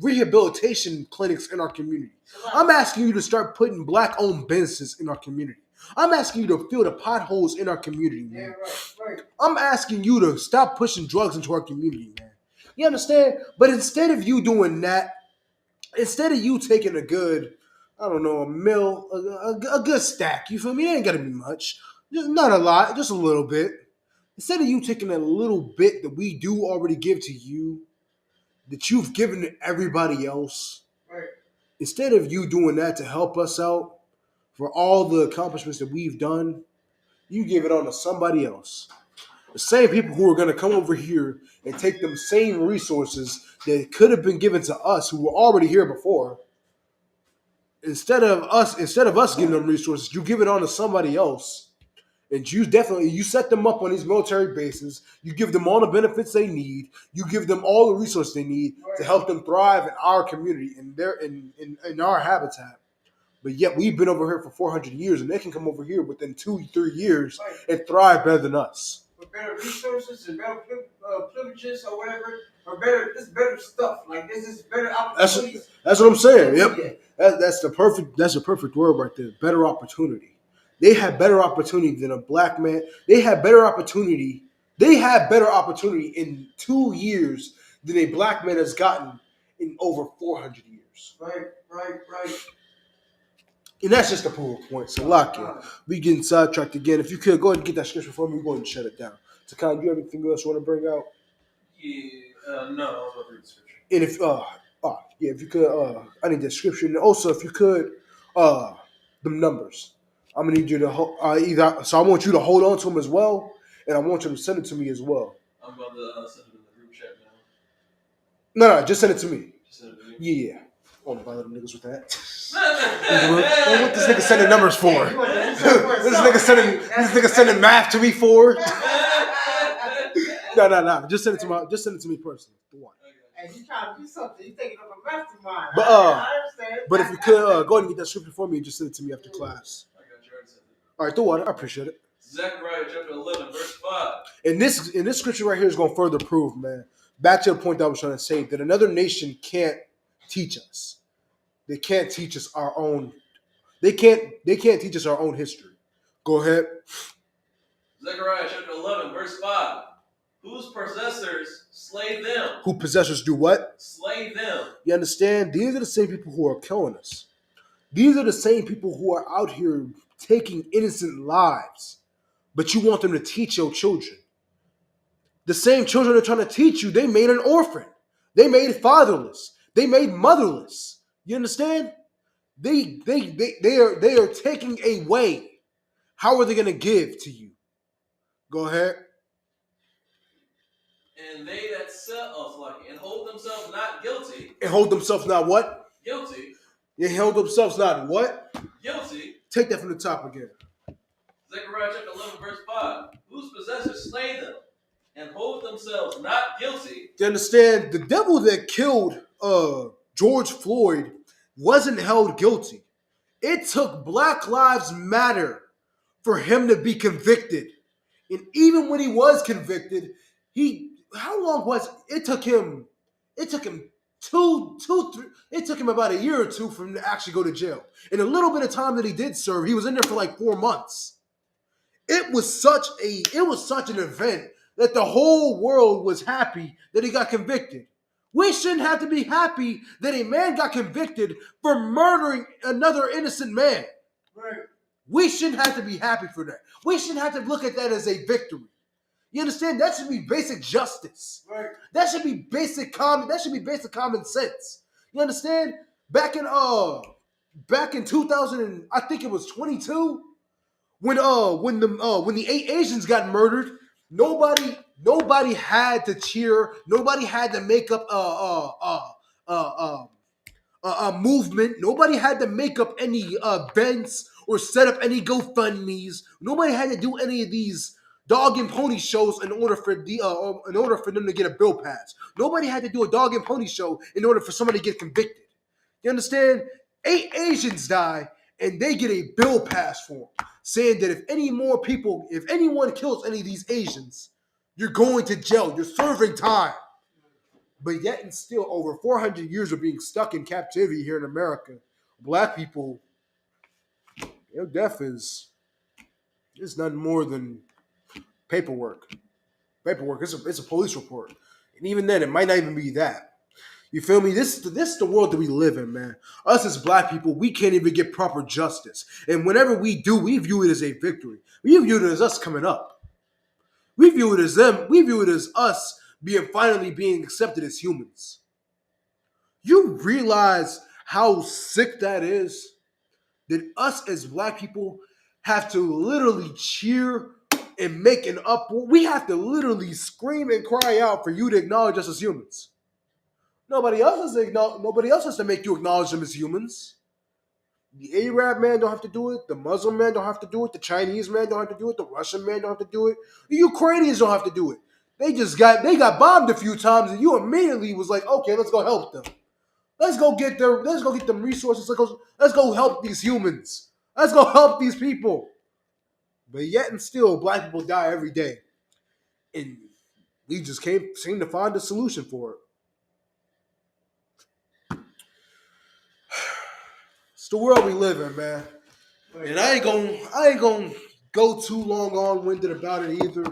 rehabilitation clinics in our community. I'm asking you to start putting black-owned businesses in our community. I'm asking you to fill the potholes in our community, man. Yeah, right. I'm asking you to stop pushing drugs into our community, man. You understand? But instead of you doing that, instead of you taking a good, a good stack, you feel me? It ain't gotta be much. Just not a lot, just a little bit. Instead of you taking a little bit that we do already give to you, that you've given to everybody else, right. Instead of you doing that to help us out for all the accomplishments that we've done, you give it on to somebody else. The same people who are going to come over here and take them same resources that could have been given to us who were already here before. Instead of us giving them resources, you give it on to somebody else. And you set them up on these military bases. You give them all the benefits they need. You give them all the resources they need to help them thrive in our community, in our habitat. But yet we've been over here for 400 years, and they can come over here within 2-3 years and thrive better than us. With better resources and better privileges or whatever, or better stuff. Like this is better opportunities. That's what I'm saying. Yep, that's the perfect word right there. Better opportunity. They have better opportunity than a black man. They have better opportunity. They have better opportunity in 2 years than a black man has gotten in over 400 years. Right. And that's just a proof of point. So lock it. We getting sidetracked again. If you could go ahead and get that scripture for me, we're going to shut it down. So Kyle, do you have anything else you want to bring out? Yeah, no, I was about to read the scripture. And if you could, I need the scripture. And also, if you could, the numbers. I'm gonna need you to I want you to hold on to them as well, and I want you to send it to me as well. I'm about to send it in the group chat now. No, just send it to me. Just send it to me? Yeah. I want to bother them niggas with that. What this nigga sending numbers for? This nigga sending math to me for? No. Just send it to me personally. The one. And you trying to do something? You taking up a mastermind? But I understand. But if you could go ahead and get that scripture for me and just send it to me after class. All right, the one. I appreciate it. Zechariah chapter 11, verse 5. And this scripture right here is going to further prove, man. Back to the point that I was trying to say, that another nation can't teach us. They can't teach us our own. They can't teach us our own history. Go ahead. Zechariah chapter 11, verse 5. Whose possessors slay them? Who possessors do what? Slay them. You understand? These are the same people who are killing us. These are the same people who are out here taking innocent lives. But you want them to teach your children. The same children are trying to teach you, they made an orphan. They made fatherless. They made motherless. You understand? They are taking away. How are they going to give to you? Go ahead. And they that sell and hold themselves not guilty. And hold themselves not what? Guilty. They held themselves not what? Guilty. Take that from the top again. Zechariah chapter 11, verse 5. Whose possessors slay them and hold themselves not guilty. You understand? The devil that killed George Floyd wasn't held guilty. It took Black Lives Matter for him to be convicted. And even when he was convicted, how long was it? It took him it took him about a year or two for him to actually go to jail. In a little bit of time that he did serve, he was in there for like 4 months. It was such an event that the whole world was happy that he got convicted. We shouldn't have to be happy that a man got convicted for murdering another innocent man. Right. We shouldn't have to be happy for that. We shouldn't have to look at that as a victory. You understand? That should be basic justice. Right. That should be basic common sense. You understand? Back in 2000, I think it was 22, when the 8 Asians got murdered, nobody had to cheer, nobody had to make up uh, uh, a movement. Nobody had to make up any events or set up any GoFundmes. Nobody had to do any of these dog and pony shows in order for them to get a bill passed. Nobody had to do a dog and pony show in order for somebody to get convicted. You understand? 8 Asians die and they get a bill passed for them, saying that if anyone kills any of these Asians, you're going to jail. You're serving time. But yet and still, over 400 years of being stuck in captivity here in America, black people, their death is nothing more than paperwork. Paperwork. It's a police report, and even then, it might not even be that. You feel me? This is the world that we live in, man. Us as black people, we can't even get proper justice, and whenever we do, we view it as a victory. We view it as us coming up. We view it as them. We view it as us finally being accepted as humans. You realize how sick that is? That us as black people have to literally cheer and make an uproar. We have to literally scream and cry out for you to acknowledge us as humans. Nobody else has to make you acknowledge them as humans. The Arab man don't have to do it. The Muslim man don't have to do it. The Chinese man don't have to do it. The Russian man don't have to do it. The Ukrainians don't have to do it. They got bombed a few times, and you immediately was like, okay, let's go help them. Let's go get them resources. Let's go help these humans. Let's go help these people. But yet and still, black people die every day. And we just can't seem to find a solution for it. It's the world we live in, man. And I ain't gonna go too long-winded about it either.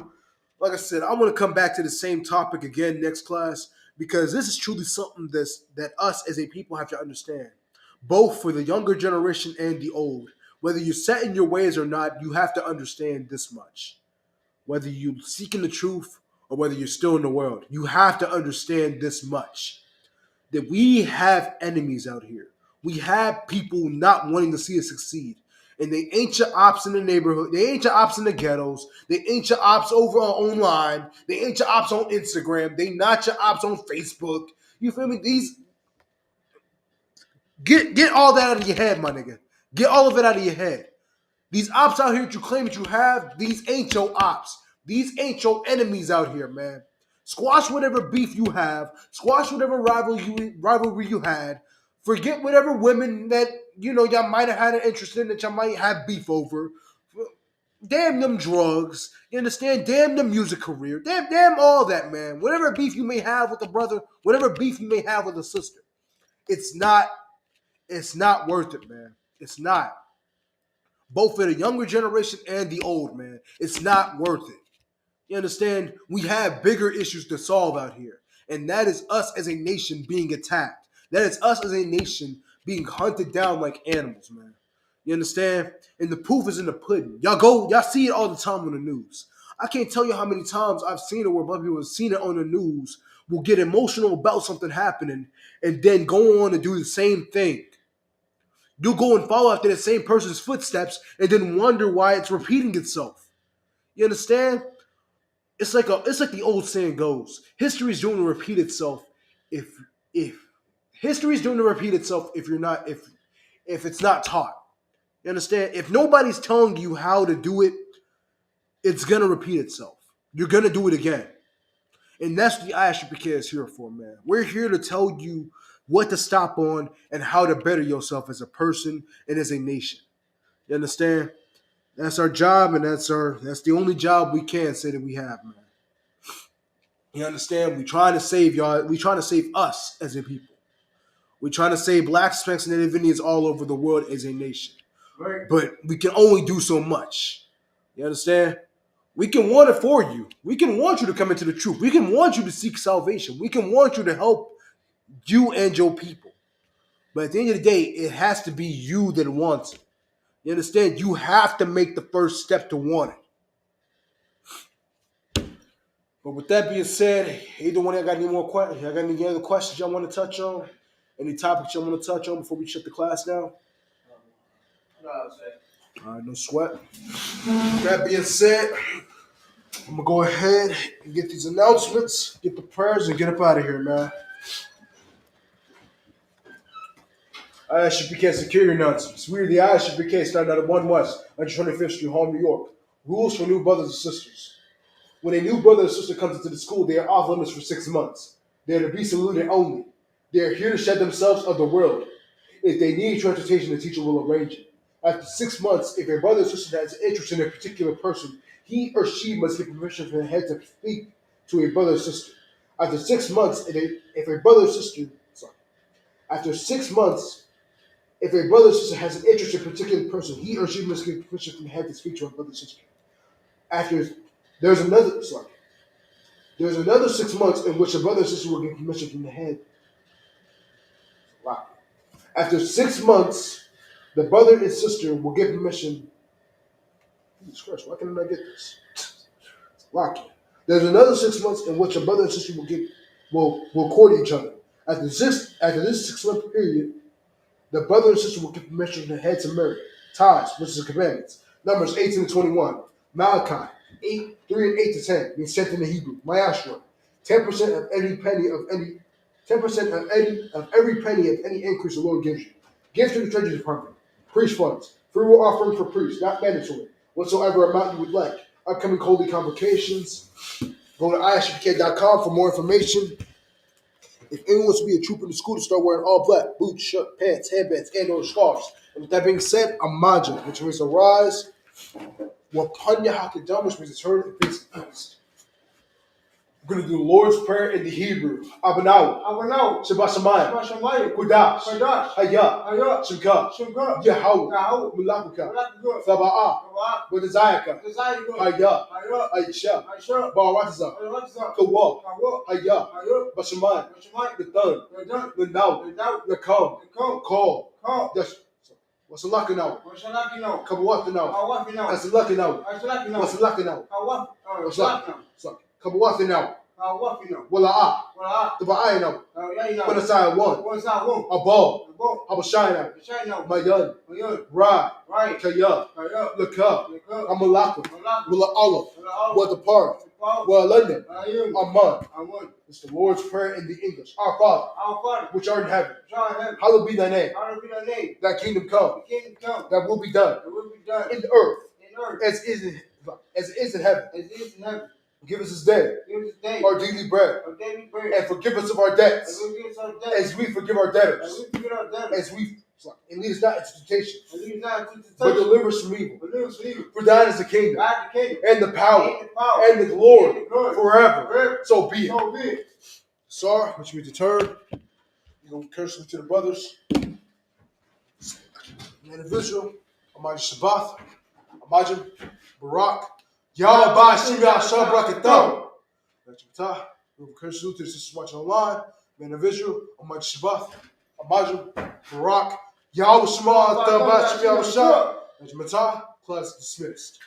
Like I said, I want to come back to the same topic again next class, because this is truly something that us as a people have to understand, both for the younger generation and the old. Whether you're set in your ways or not, you have to understand this much. Whether you're seeking the truth or whether you're still in the world, you have to understand this much. That we have enemies out here. We have people not wanting to see us succeed. And they ain't your ops in the neighborhood. They ain't your ops in the ghettos. They ain't your ops over online. They ain't your ops on Instagram. They not your ops on Facebook. You feel me? Get all that out of your head, my nigga. Get all of it out of your head. These ops out here that you claim that you have, these ain't your ops. These ain't your enemies out here, man. Squash whatever beef you have. Squash whatever rivalry you had. Forget whatever women that y'all might have had an interest in that y'all might have beef over. Damn them drugs. You understand? Damn the music career. Damn all that, man. Whatever beef you may have with a brother, whatever beef you may have with a sister, it's not worth it, man. It's not. Both for the younger generation and the old, man. It's not worth it. You understand? We have bigger issues to solve out here. And that is us as a nation being attacked. That is us as a nation being hunted down like animals, man. You understand? And the proof is in the pudding. Y'all see it all the time on the news. I can't tell you how many times I've seen it where black people have seen it on the news, will get emotional about something happening, and then go on and do the same thing. You'll go and follow after the same person's footsteps and then wonder why it's repeating itself. You understand? It's like the old saying goes: history is doomed to repeat itself if history is doomed to repeat itself if it's not taught. You understand? If nobody's telling you how to do it, it's gonna repeat itself. You're gonna do it again. And that's what the Isupk is here for, man. We're here to tell you what to stop on and how to better yourself as a person and as a nation. You understand? That's our job, and that's the only job we can say that we have, man. You understand? We trying to save y'all. We trying to save us as a people. We trying to save blacks, Hispanics, and Native Indians all over the world as a nation. Right. But we can only do so much. You understand? We can want it for you. We can want you to come into the truth. We can want you to seek salvation. We can want you to help you and your people. But at the end of the day, it has to be you that wants it. You understand? You have to make the first step to want it. But with that being said, either one of y'all got any more questions? Y'all got any other questions y'all want to touch on? Any topics you want to touch on before we shut the class down? No, I'm saying. All right, no sweat. With that being said, I'm going to go ahead and get these announcements, get the prayers, and get up out of here, man. Isupk security announcements. We are the Isupk starting out at 1 West, 125th Street, Harlem, New York. Rules for new brothers and sisters. When a new brother or sister comes into the school, they are off limits for 6 months. They are to be saluted only. They are here to shed themselves of the world. If they need transportation, the teacher will arrange it. After 6 months, if a brother or sister has an interest in a particular person, he or she must get permission from the head to speak to a brother or sister. After 6 months, if a brother or sister, after 6 months, if a brother or sister has an interest in a particular person, he or she must get permission from the head to speak to a brother or sister. There's another 6 months in which a brother or sister will get permission from the head. Wow. After 6 months, the brother and sister will get permission. Jesus Christ, why can't I get this? It's locking. There's another 6 months in which a brother and sister will court each other. After this 6 month period, the brother and sister will get permission from the head to marry. Ties, which is the commandments. Numbers 18 to 21. Malachi 3 and 8 to 10 means 10th in the Hebrew. Maashra, 10% of any penny of any 10% of every penny of any increase the Lord gives you. Give to the Treasury Department. Priest funds. Free will offering for priests, not mandatory. Whatsoever amount you would like. Upcoming holy convocations. Go to isupk.com for more information. If anyone wants to be a trooper in the school, to start wearing all black, boots, shirt, pants, headbands, and or scarves. And with that being said, Amaja, which means arise. Wapanya Hakadam, which means turn and face east. We're going to do the Lord's Prayer in the Hebrew. Abanaw. Shabbat Shamayim. Kudash. Hayah. Shimka. Yahweh. Mulakuka. Saba'ah. Wadazayaka. Hayah. Aisha. Baratazah. Kawah. Hayah. Bashamayim. Nathan. Nanaw. Nakam. Call. What's the luck now? Kabawat now. That's the luck now. What's the luck now? What's the luck? Kabawat now. Wala Taba'ay now. When it's I one. Above. Habashai now. Mayan. Ra. Kaya. Laka. Amalaka. Wala Allah. What the part. Well, London. Aman. It's the Lord's Prayer in the English. Our Father, which art in heaven. Hallowed be thy name. Thy kingdom come. That will be done. In the earth. As it is in heaven. Give us this day our daily bread. And forgive us of our debts. As we forgive our debtors. And lead us not into temptation. But deliver us from evil. For thine is the kingdom. And the power. And the glory. Forever. So be it. Sar, which means the turn. You're going to curse to the brothers. Individual. Amajim Shabbat. Amajim Barak. Yahweh Shimya Shabrakatah. We'll curse to the sisters watching online. Man of Israel. Amajim Shabbat. Amajim Barak. Yahweh Shema Tabashim Yahweh Shah. Class dismissed.